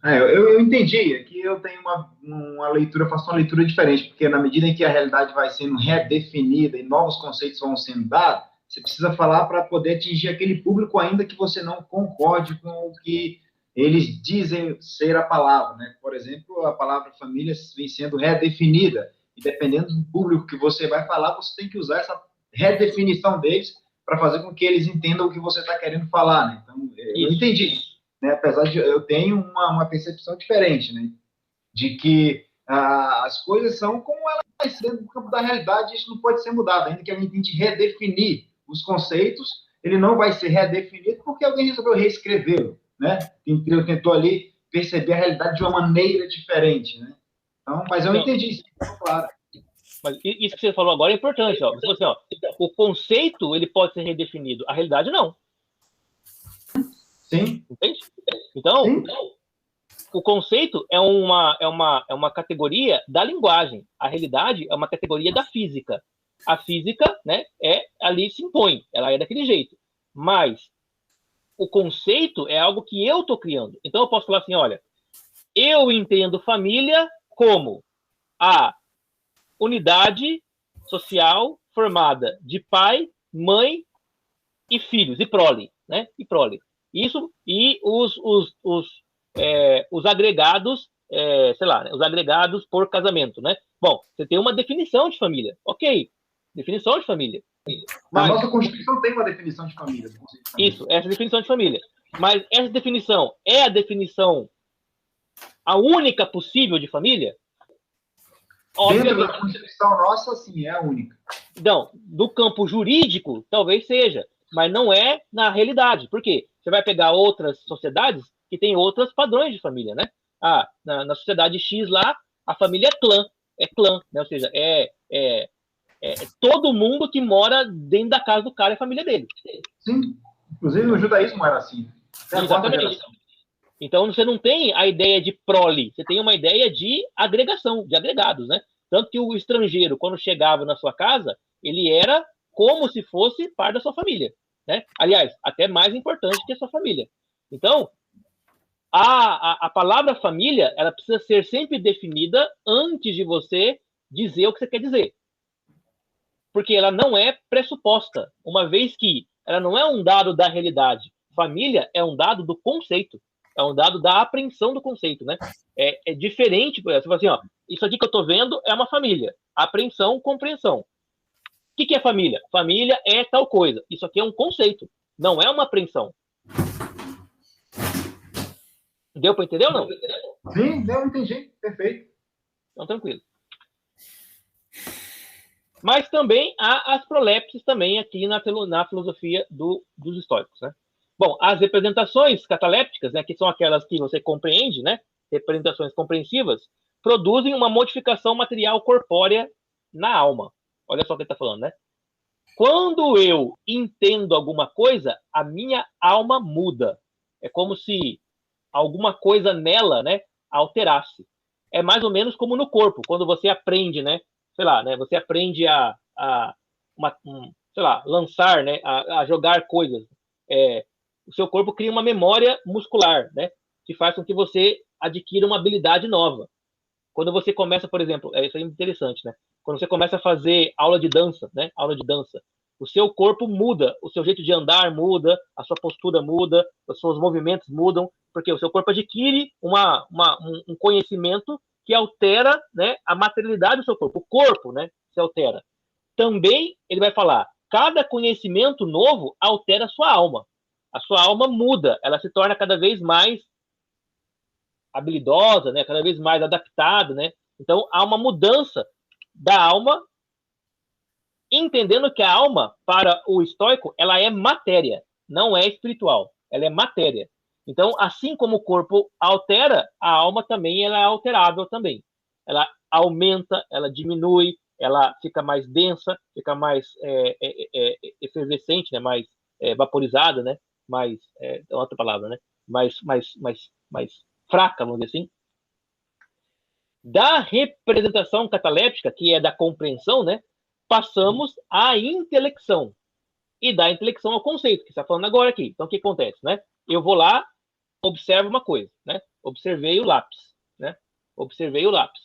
Eu entendi. Aqui eu tenho uma leitura, faço uma leitura diferente, porque na medida em que a realidade vai sendo redefinida e novos conceitos vão sendo dados, você precisa falar para poder atingir aquele público, ainda que você não concorde com o que eles dizem ser a palavra, né? Por exemplo, a palavra família vem sendo redefinida, e dependendo do público que você vai falar, você tem que usar essa redefinição deles para fazer com que eles entendam o que você está querendo falar, né? Então, eu entendi. Né, apesar de eu tenho uma percepção diferente, né, de que as coisas são como elas são dentro do campo da realidade, isso não pode ser mudado, ainda que alguém tente redefinir os conceitos, ele não vai ser redefinido porque alguém resolveu reescrevê-lo, né, tentou ali perceber a realidade de uma maneira diferente, né, então, mas eu entendi isso, claro. Mas isso que você falou agora é importante, ó. Você falou assim, ó, o conceito ele pode ser redefinido, a realidade não. Sim. Entende? Então, sim, o conceito é uma categoria da linguagem. A realidade é uma categoria da física. A física, né, ali se impõe, ela é daquele jeito. Mas o conceito é algo que eu estou criando. Então eu posso falar assim, olha, eu entendo família como a unidade social formada de pai, mãe e filhos, e prole, né? E prole. Isso e os agregados, sei lá, né? Os agregados por casamento, né? Bom, você tem uma definição de família, ok? Definição de família. Mas a nossa Constituição tem uma definição de família. Isso, essa definição de família. Mas essa definição é a definição, a única possível de família? Dentro da Constituição nossa, sim, é a única. Então, do campo jurídico, talvez seja, mas não é na realidade. Por quê? Você vai pegar outras sociedades que têm outros padrões de família, né? Na sociedade X lá, a família é clã, né? Ou seja, todo mundo que mora dentro da casa do cara é a família dele. Sim, inclusive no judaísmo era assim. Exatamente. Então você não tem a ideia de prole, você tem uma ideia de agregação, de agregados, né? Tanto que o estrangeiro, quando chegava na sua casa, ele era como se fosse parte da sua família, né? Aliás, até mais importante que a sua família. Então, a palavra família, ela precisa ser sempre definida antes de você dizer o que você quer dizer. Porque ela não é pressuposta, uma vez que ela não é um dado da realidade. Família é um dado do conceito, é um dado da apreensão do conceito, né? É diferente, você fala assim, ó, isso aqui que eu tô vendo é uma família. Apreensão, compreensão. que é família? Família é tal coisa. Isso aqui é um conceito, não é uma apreensão. Deu para entender ou não? Sim, eu entendi. Perfeito. Então, tranquilo. Mas também há as prolepses também aqui na filosofia dos estoicos, né? Bom, as representações catalépticas, né, que são aquelas que você compreende, né, representações compreensivas, produzem uma modificação material corpórea na alma. Olha só o que ele está falando, né? Quando eu entendo alguma coisa, a minha alma muda. É como se alguma coisa nela, né, alterasse. É mais ou menos como no corpo, quando você aprende, né, sei lá, né, você aprende sei lá, lançar, né, a jogar coisas. O seu corpo cria uma memória muscular, né, que faz com que você adquira uma habilidade nova. Quando você começa, por exemplo, isso aí é interessante, né? Quando você começa a fazer aula de dança, né? Aula de dança, o seu corpo muda, o seu jeito de andar muda, a sua postura muda, os seus movimentos mudam, porque o seu corpo adquire um conhecimento que altera, né, a materialidade do seu corpo. O corpo, né, se altera. Também ele vai falar, cada conhecimento novo altera a sua alma. A sua alma muda, ela se torna cada vez mais habilidosa, né, cada vez mais adaptada, né? Então há uma mudança da alma, entendendo que a alma, para o estoico, ela é matéria, não é espiritual, ela é matéria. Então, assim como o corpo altera, a alma também ela é alterável também. Ela aumenta, ela diminui, ela fica mais densa, fica mais efervescente, né? Mais vaporizada, né? Mais, é outra palavra, né? Mais fraca, vamos dizer assim. Da representação cataléptica, que é da compreensão, né, passamos à intelecção. E da intelecção ao conceito, que você está falando agora aqui. Então, o que acontece? Né? Eu vou lá, observo uma coisa. Né? Observei o lápis. Né? Observei o lápis.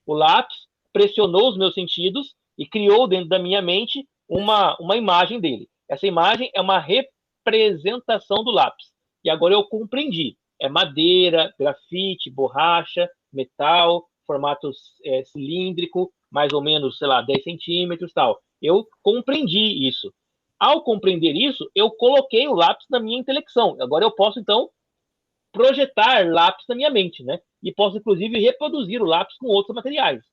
O lápis pressionou os meus sentidos e criou dentro da minha mente uma imagem dele. Essa imagem é uma representação do lápis. E agora eu compreendi. É madeira, grafite, borracha, metal, formato cilíndrico, mais ou menos, sei lá, 10 centímetros, tal. Eu compreendi isso. Ao compreender isso, eu coloquei o lápis na minha intelecção. Agora eu posso, então, projetar lápis na minha mente, né? E posso, inclusive, reproduzir o lápis com outros materiais.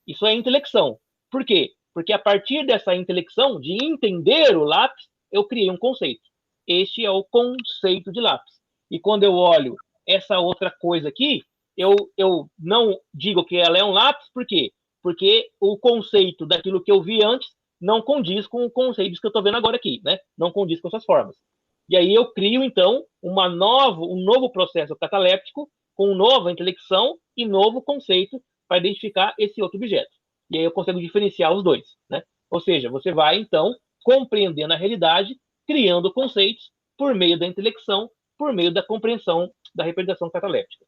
Isso é intelecção. Por quê? Porque a partir dessa intelecção, de entender o lápis, eu criei um conceito. Este é o conceito de lápis. E quando eu olho essa outra coisa aqui, eu não digo que ela é um lápis, por quê? Porque o conceito daquilo que eu vi antes não condiz com o conceito que eu estou vendo agora aqui, né? Não condiz com essas formas. E aí eu crio, então, um novo processo cataléptico com nova intelecção e novo conceito para identificar esse outro objeto. E aí eu consigo diferenciar os dois, né? Ou seja, você vai, então, compreendendo a realidade, criando conceitos por meio da intelecção, por meio da compreensão da representação cataléptica.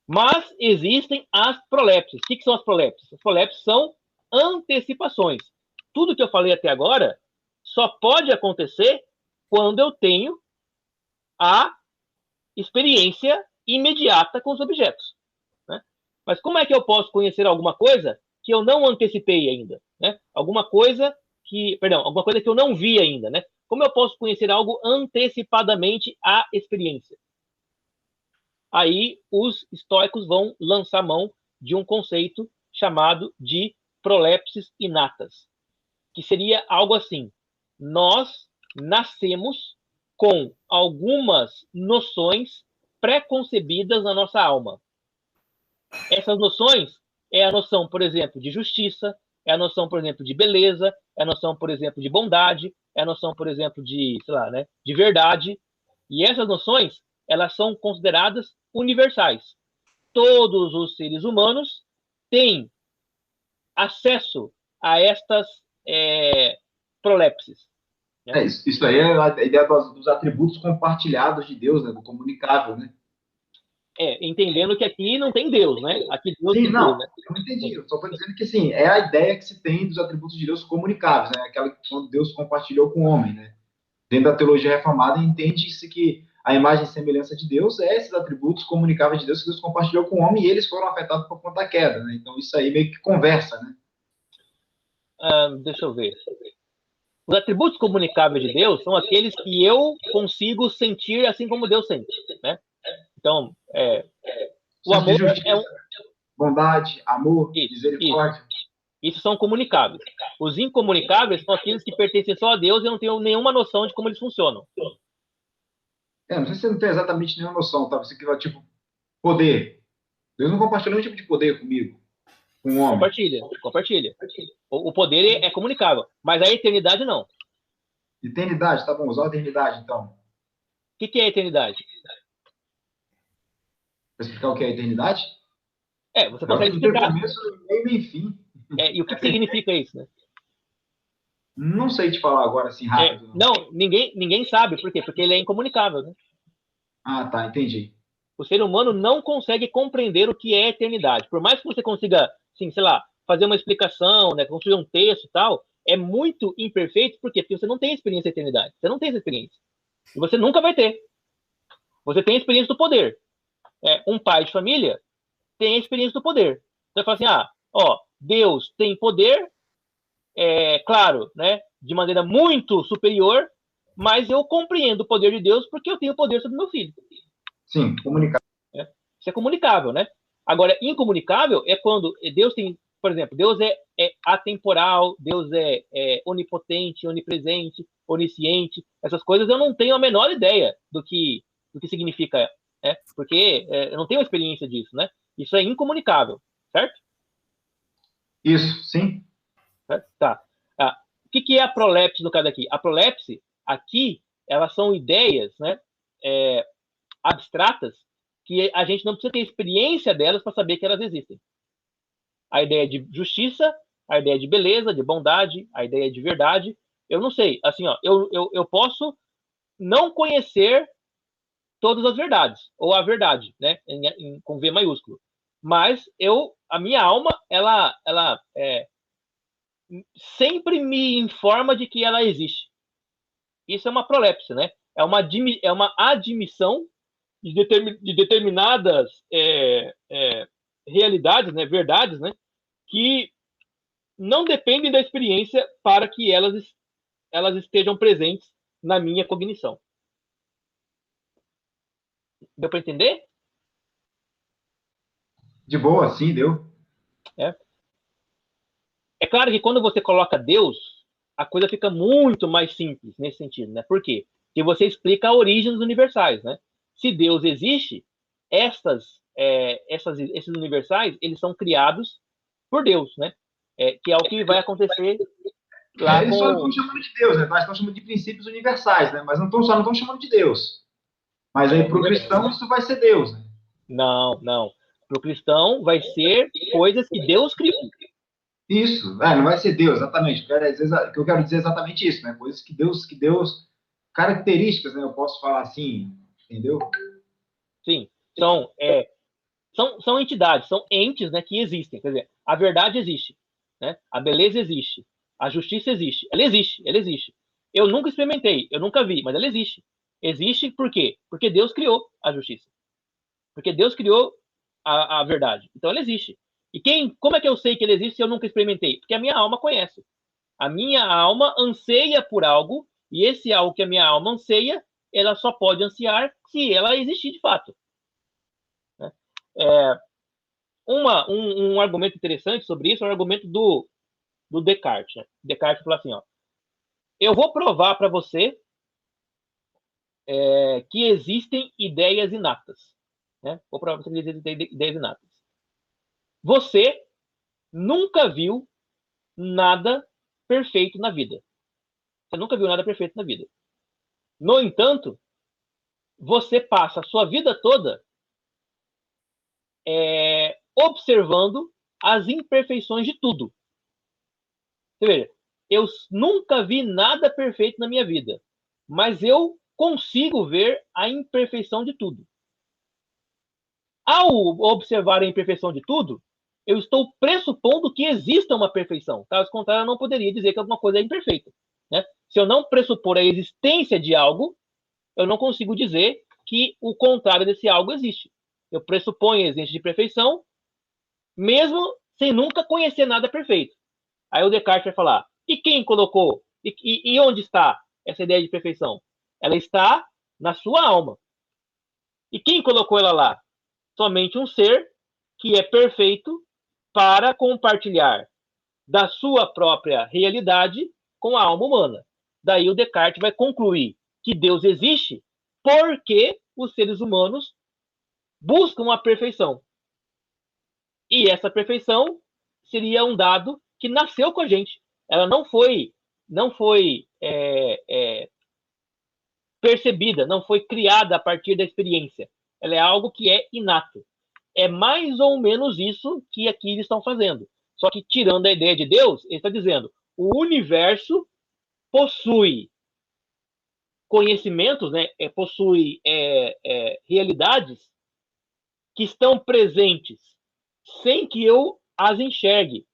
Mas existem as prolepses. O que são as prolepses? As prolepses são antecipações. Tudo que eu falei até agora só pode acontecer quando eu tenho a experiência imediata com os objetos. Né? Mas como é que eu posso conhecer alguma coisa que eu não antecipei ainda? Né? Alguma coisa que eu não vi ainda. Né? Como eu posso conhecer algo antecipadamente à experiência? Aí os estoicos vão lançar mão de um conceito chamado de prolepses inatas, que seria algo assim: nós nascemos com algumas noções pré-concebidas na nossa alma. Essas noções é a noção, por exemplo, de justiça, é a noção, por exemplo, de beleza, é a noção, por exemplo, de bondade, é a noção, por exemplo, de, sei lá, né, de verdade. E essas noções, elas são consideradas universais. Todos os seres humanos têm acesso a estas prolepses. Né? Isso aí é a ideia dos atributos compartilhados de Deus, né? Do comunicável, né? Entendendo que aqui não tem Deus, né? Aqui Deus Sim, tem não, Deus, né? eu não entendi. Eu só estou dizendo que, assim, é a ideia que se tem dos atributos de Deus comunicáveis, né? Aquela que quando Deus compartilhou com o homem, né? Dentro da teologia reformada, entende-se que a imagem e semelhança de Deus é esses atributos comunicáveis de Deus que Deus compartilhou com o homem e eles foram afetados por conta da queda, né? Então, isso aí meio que conversa, né? Deixa eu ver. Os atributos comunicáveis de Deus são aqueles que eu consigo sentir assim como Deus sente, né? Então, o amor é um... Bondade, amor, Isso. misericórdia. Isso são comunicáveis. Os incomunicáveis são aqueles que pertencem só a Deus e eu não tenho nenhuma noção de como eles funcionam. Não sei se você não tem exatamente nenhuma noção, tá? Você que vai, tipo, poder. Deus não compartilha nenhum tipo de poder comigo, com um homem. Compartilha. O poder é comunicável, mas a eternidade não. Eternidade, tá bom, usar a eternidade, então. O que é a eternidade? Para explicar o que é a eternidade? Você consegue explicar. Não tem começo, meio nem fim. E o que significa isso, né? Não sei te falar agora, assim, rápido. Não, ninguém sabe. Por quê? Porque ele é incomunicável, né? Ah, tá, entendi. O ser humano não consegue compreender o que é eternidade. Por mais que você consiga, assim, sei lá, fazer uma explicação, né, construir um texto e tal, é muito imperfeito. Por quê? Porque você não tem experiência de eternidade. Você não tem essa experiência. E você nunca vai ter. Você tem a experiência do poder. Um pai de família tem a experiência do poder. Você fala assim, Deus tem poder, claro, né, de maneira muito superior, mas eu compreendo o poder de Deus porque eu tenho poder sobre meu filho. Sim, comunicável. Isso é comunicável, né? Agora, incomunicável é quando Deus tem, por exemplo, Deus é atemporal, Deus é onipotente, onipresente, onisciente. Essas coisas eu não tenho a menor ideia do que significa, né? Porque eu não tenho experiência disso, né? Isso é incomunicável, certo? Isso, sim. Tá. O que é a prolepse no caso aqui? A prolepse, aqui, elas são ideias, né, abstratas, que a gente não precisa ter experiência delas para saber que elas existem. A ideia de justiça, a ideia de beleza, de bondade, a ideia de verdade, eu não sei. Assim, eu posso não conhecer todas as verdades, ou a verdade, né, com V maiúsculo. Mas a minha alma, ela sempre me informa de que ela existe. Isso é uma prolepse, né? É uma admissão de determinadas realidades, né, verdades, né, que não dependem da experiência para que elas estejam presentes na minha cognição. Deu para entender? De boa, sim, deu. É claro que quando você coloca Deus, a coisa fica muito mais simples nesse sentido, né? Por quê? Porque você explica a origem dos universais, né? Se Deus existe, esses universais, eles são criados por Deus, né? Que é o que vai acontecer lá Eles só não estão chamando de Deus, né? Nós estamos chamando de princípios universais, né? Mas não estão chamando de Deus. Mas aí para o cristão isso vai ser Deus, né? Não. Para o cristão vai ser coisas que Deus criou. Isso, não vai ser Deus, exatamente. O que eu quero dizer é exatamente isso, né? Coisas que Deus, características, né? Eu posso falar assim, entendeu? Sim, são entidades, são entes, né, que existem. Quer dizer, a verdade existe, né? A beleza existe, a justiça existe. Ela existe. Eu nunca experimentei, eu nunca vi, mas ela existe. Existe por quê? Porque Deus criou a justiça. Porque Deus criou a verdade. Então ela existe. E como é que eu sei que ele existe se eu nunca experimentei? Porque a minha alma conhece. A minha alma anseia por algo, e esse algo que a minha alma anseia, ela só pode ansiar se ela existir de fato. Um argumento interessante sobre isso é o argumento do Descartes. Né? Descartes falou assim, eu vou provar para você que existem ideias inatas. Né? Vou provar para você que existem ideias inatas. Você nunca viu nada perfeito na vida. Você nunca viu nada perfeito na vida. No entanto, você passa a sua vida toda observando as imperfeições de tudo. Você veja, eu nunca vi nada perfeito na minha vida, mas eu consigo ver a imperfeição de tudo. Ao observar a imperfeição de tudo, eu estou pressupondo que exista uma perfeição. Caso contrário, eu não poderia dizer que alguma coisa é imperfeita. Né? Se eu não pressupor a existência de algo, eu não consigo dizer que o contrário desse algo existe. Eu pressuponho a existência de perfeição, mesmo sem nunca conhecer nada perfeito. Aí o Descartes vai falar, e quem colocou? E onde está essa ideia de perfeição? Ela está na sua alma. E quem colocou ela lá? Somente um ser que é perfeito para compartilhar da sua própria realidade com a alma humana. Daí o Descartes vai concluir que Deus existe porque os seres humanos buscam a perfeição. E essa perfeição seria um dado que nasceu com a gente. Ela não foi percebida, não foi criada a partir da experiência. Ela é algo que é inato. É mais ou menos isso que aqui eles estão fazendo. Só que tirando a ideia de Deus, ele está dizendo, o universo possui conhecimentos, né, possui realidades que estão presentes sem que eu as enxergue,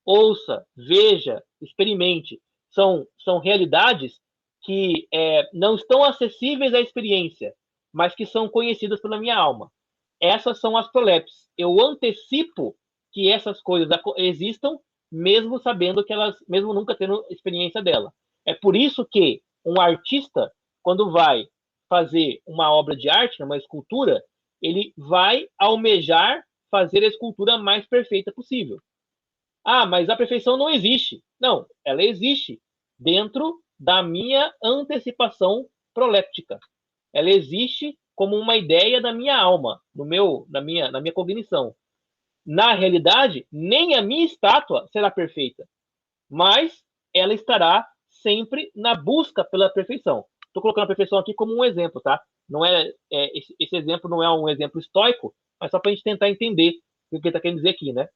ouça, veja, experimente. São realidades que não estão acessíveis à experiência, mas que são conhecidas pela minha alma. Essas são as prolepses. Eu antecipo que essas coisas existam, mesmo sabendo que elas, mesmo nunca tendo experiência dela. É por isso que um artista, quando vai fazer uma obra de arte, uma escultura, ele vai almejar fazer a escultura mais perfeita possível. Ah, mas a perfeição não existe. Não, ela existe dentro da minha antecipação proléptica. Ela existe como uma ideia da minha alma, na minha cognição. Na realidade, nem a minha estátua será perfeita, mas ela estará sempre na busca pela perfeição. Estou colocando a perfeição aqui como um exemplo, tá? Não esse exemplo não é um exemplo estoico, mas só para a gente tentar entender o que ele está querendo dizer aqui, né?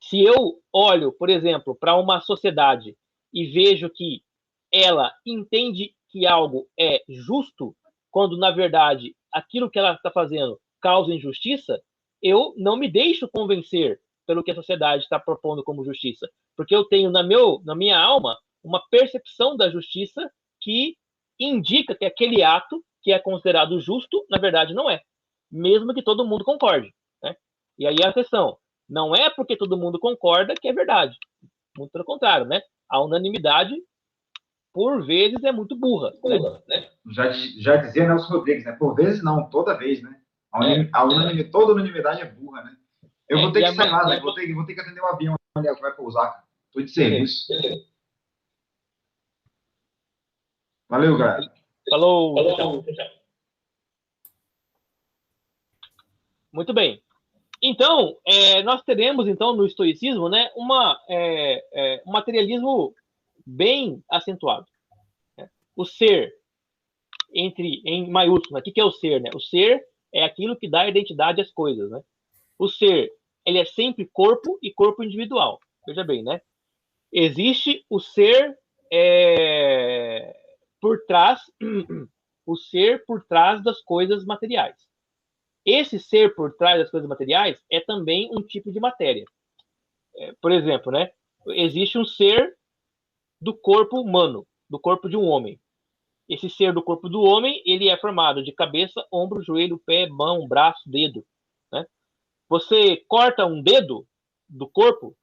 Se eu olho, por exemplo, para uma sociedade e vejo que ela entende que algo é justo, quando na verdade aquilo que ela está fazendo causa injustiça, eu não me deixo convencer pelo que a sociedade está propondo como justiça, porque eu tenho na minha alma uma percepção da justiça que indica que aquele ato que é considerado justo, na verdade não é, mesmo que todo mundo concorde, né? E aí a questão, não é porque todo mundo concorda que é verdade, muito pelo contrário, né? A unanimidade por vezes é muito burra, né? Já dizia Nelson Rodrigues, né? Por vezes não, toda vez, né? Toda unanimidade é burra, né? Eu vou ter que sair lá, né? Vou ter que atender o avião ali que vai pousar, cara. Tô de serviço. Valeu, galera. Falou. Tchau. Muito bem. Então, nós teremos, então, no estoicismo, né, um materialismo bem acentuado. Né? O ser, em maiúsculo, o que é o ser? Né? O ser é aquilo que dá identidade às coisas. Né? O ser, ele é sempre corpo e corpo individual. Veja bem, né? Existe o ser por trás, o ser por trás das coisas materiais. Esse ser por trás das coisas materiais é também um tipo de matéria. Por exemplo, né? Existe um ser do corpo humano, do corpo de um homem. Esse ser do corpo do homem, ele é formado de cabeça, ombro, joelho, pé, mão, braço, dedo. Né? Você corta um dedo do corpo,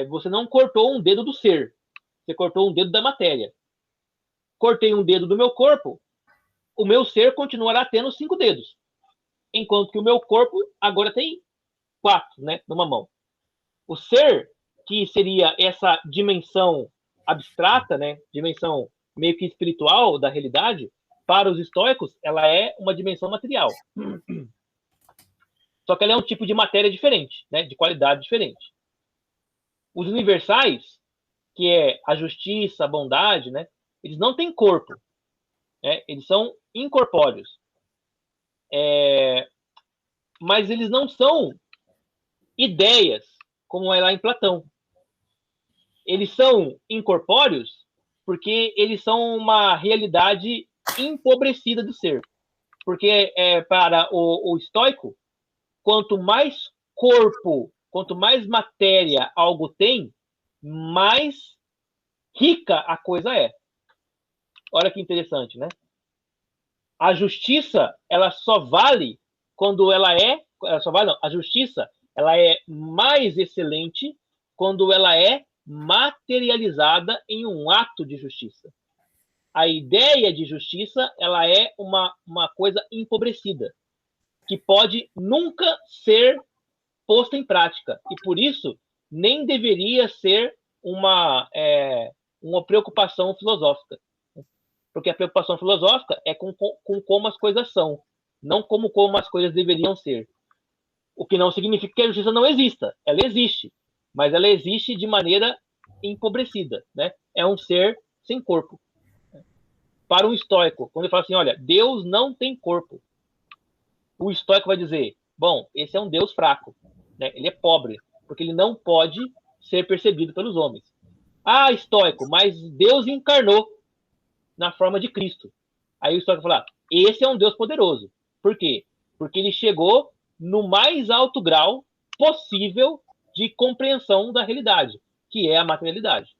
você não cortou um dedo do ser, você cortou um dedo da matéria. Cortei um dedo do meu corpo, o meu ser continuará tendo 5 dedos, enquanto que o meu corpo agora tem 4, né, numa mão. O ser, que seria essa dimensão abstrata, né, dimensão meio que espiritual da realidade, para os estoicos, ela é uma dimensão material. Só que ela é um tipo de matéria diferente, né, de qualidade diferente. Os universais, que é a justiça, a bondade, né, eles não têm corpo, né, eles são incorpóreos. Mas eles não são ideias, como é lá em Platão. Eles são incorpóreos porque eles são uma realidade empobrecida do ser. Porque para o estoico, quanto mais corpo, quanto mais matéria algo tem, mais rica a coisa é. Olha que interessante, né? A justiça, ela só vale quando ela só vale, não. A justiça, ela é mais excelente quando ela é materializada em um ato de justiça. A ideia de justiça, ela é uma coisa empobrecida, que pode nunca ser posta em prática. E por isso, nem deveria ser uma preocupação filosófica. Porque a preocupação filosófica é com como as coisas são, não como as coisas deveriam ser. O que não significa que a justiça não exista. Ela existe, mas ela existe de maneira empobrecida, né? É um ser sem corpo. Para um estoico, quando ele fala assim, olha, Deus não tem corpo, o estoico vai dizer, bom, esse é um Deus fraco, né? Ele é pobre, porque ele não pode ser percebido pelos homens. Ah, estoico, mas Deus encarnou na forma de Cristo. Aí o estoico fala, esse é um Deus poderoso. Por quê? Porque ele chegou no mais alto grau possível de compreensão da realidade, que é a materialidade.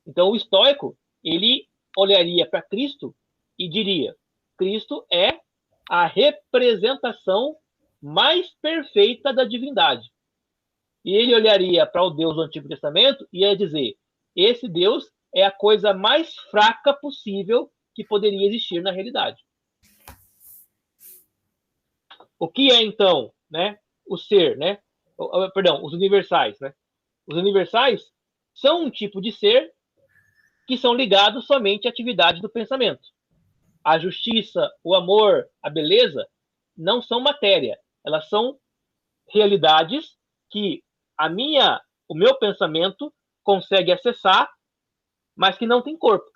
Então, o estoico, ele olharia para Cristo e diria, Cristo é a representação mais perfeita da divindade. E ele olharia para o Deus do Antigo Testamento e ia dizer, esse Deus é a coisa mais fraca possível que poderia existir na realidade. O que é, então, né, o ser, né? Perdão, os universais, né? Os universais são um tipo de ser que são ligados somente à atividade do pensamento. A justiça, o amor, a beleza não são matéria, elas são realidades que o meu pensamento consegue acessar, mas que não tem corpo.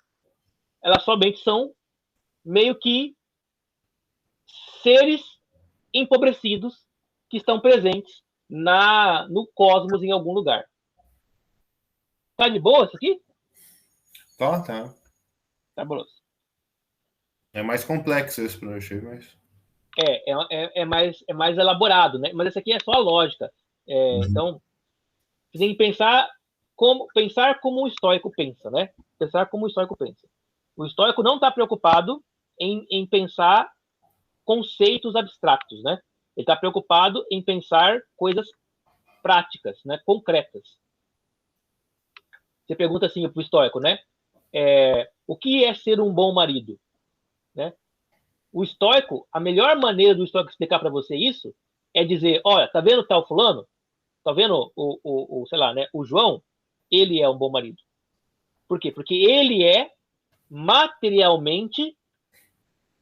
Elas somente são meio que seres empobrecidos que estão presentes no cosmos em algum lugar. Tá de boa isso aqui? Tá. Tá bom. É mais complexo esse para eu achei, mas... É mais elaborado, né? Mas esse aqui é só a lógica. Então, você tem que pensar como um estoico pensa, né? Pensar como o estoico pensa. O estoico não está preocupado em pensar conceitos abstratos, né? Ele está preocupado em pensar coisas práticas, né? Concretas. Você pergunta assim para o estoico, né? O que é ser um bom marido? Né? O estoico, a melhor maneira do estoico explicar para você isso é dizer, olha, tá vendo tal fulano? Tá vendo sei lá, né? O João? Ele é um bom marido. Por quê? Porque ele é materialmente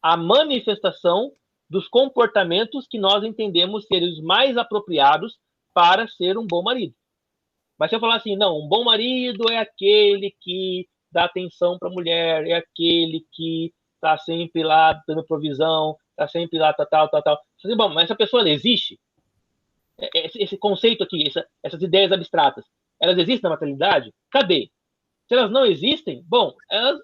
a manifestação dos comportamentos que nós entendemos ser os mais apropriados para ser um bom marido. Mas se eu falar assim, não, um bom marido é aquele que dá atenção para a mulher, é aquele que está sempre lá dando provisão, está sempre lá, tal. Bom, mas essa pessoa ela existe? Esse conceito aqui, essas ideias abstratas, elas existem na materialidade? Cadê? Se elas não existem, bom, elas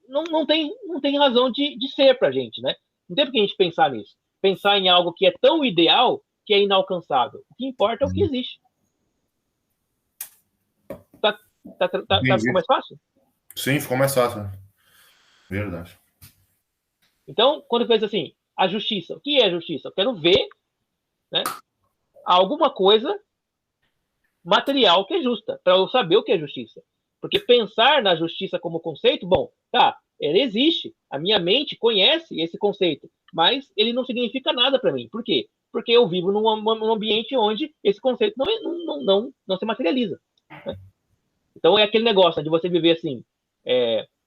não tem razão de ser para a gente, né? Não tem por que a gente pensar nisso. Pensar em algo que é tão ideal que é inalcançável. O que importa é o que existe. Ficou mais fácil? Sim, ficou mais fácil. Verdade. Então, quando pensa assim, a justiça. O que é justiça? Eu quero ver, né, alguma coisa material que é justa, para eu saber o que é justiça. Porque pensar na justiça como conceito, bom, tá, ele existe. A minha mente conhece esse conceito, mas ele não significa nada para mim. Por quê? Porque eu vivo num ambiente onde esse conceito não se materializa. Né? Então é aquele negócio de você viver assim,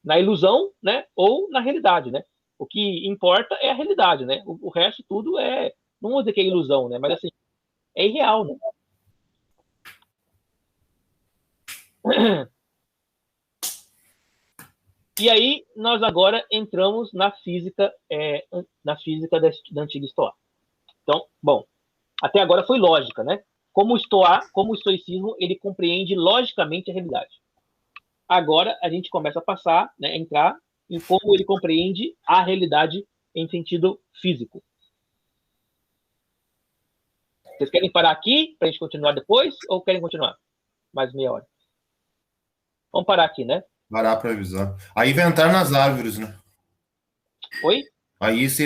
na ilusão, né, ou na realidade, né? O que importa é a realidade, né? O resto tudo não vou dizer que é ilusão, né? Mas assim, é irreal, né? E aí nós agora entramos na física da antiga Estoa. Então, bom, até agora foi lógica, né? Como o estoicismo, ele compreende logicamente a realidade. Agora a gente começa a passar, né, a entrar em como ele compreende a realidade em sentido físico. Vocês querem parar aqui para a gente continuar depois ou querem continuar? Mais meia hora. Vamos parar aqui, né? Parar para avisar. Aí vai entrar nas árvores, né? Oi? Aí se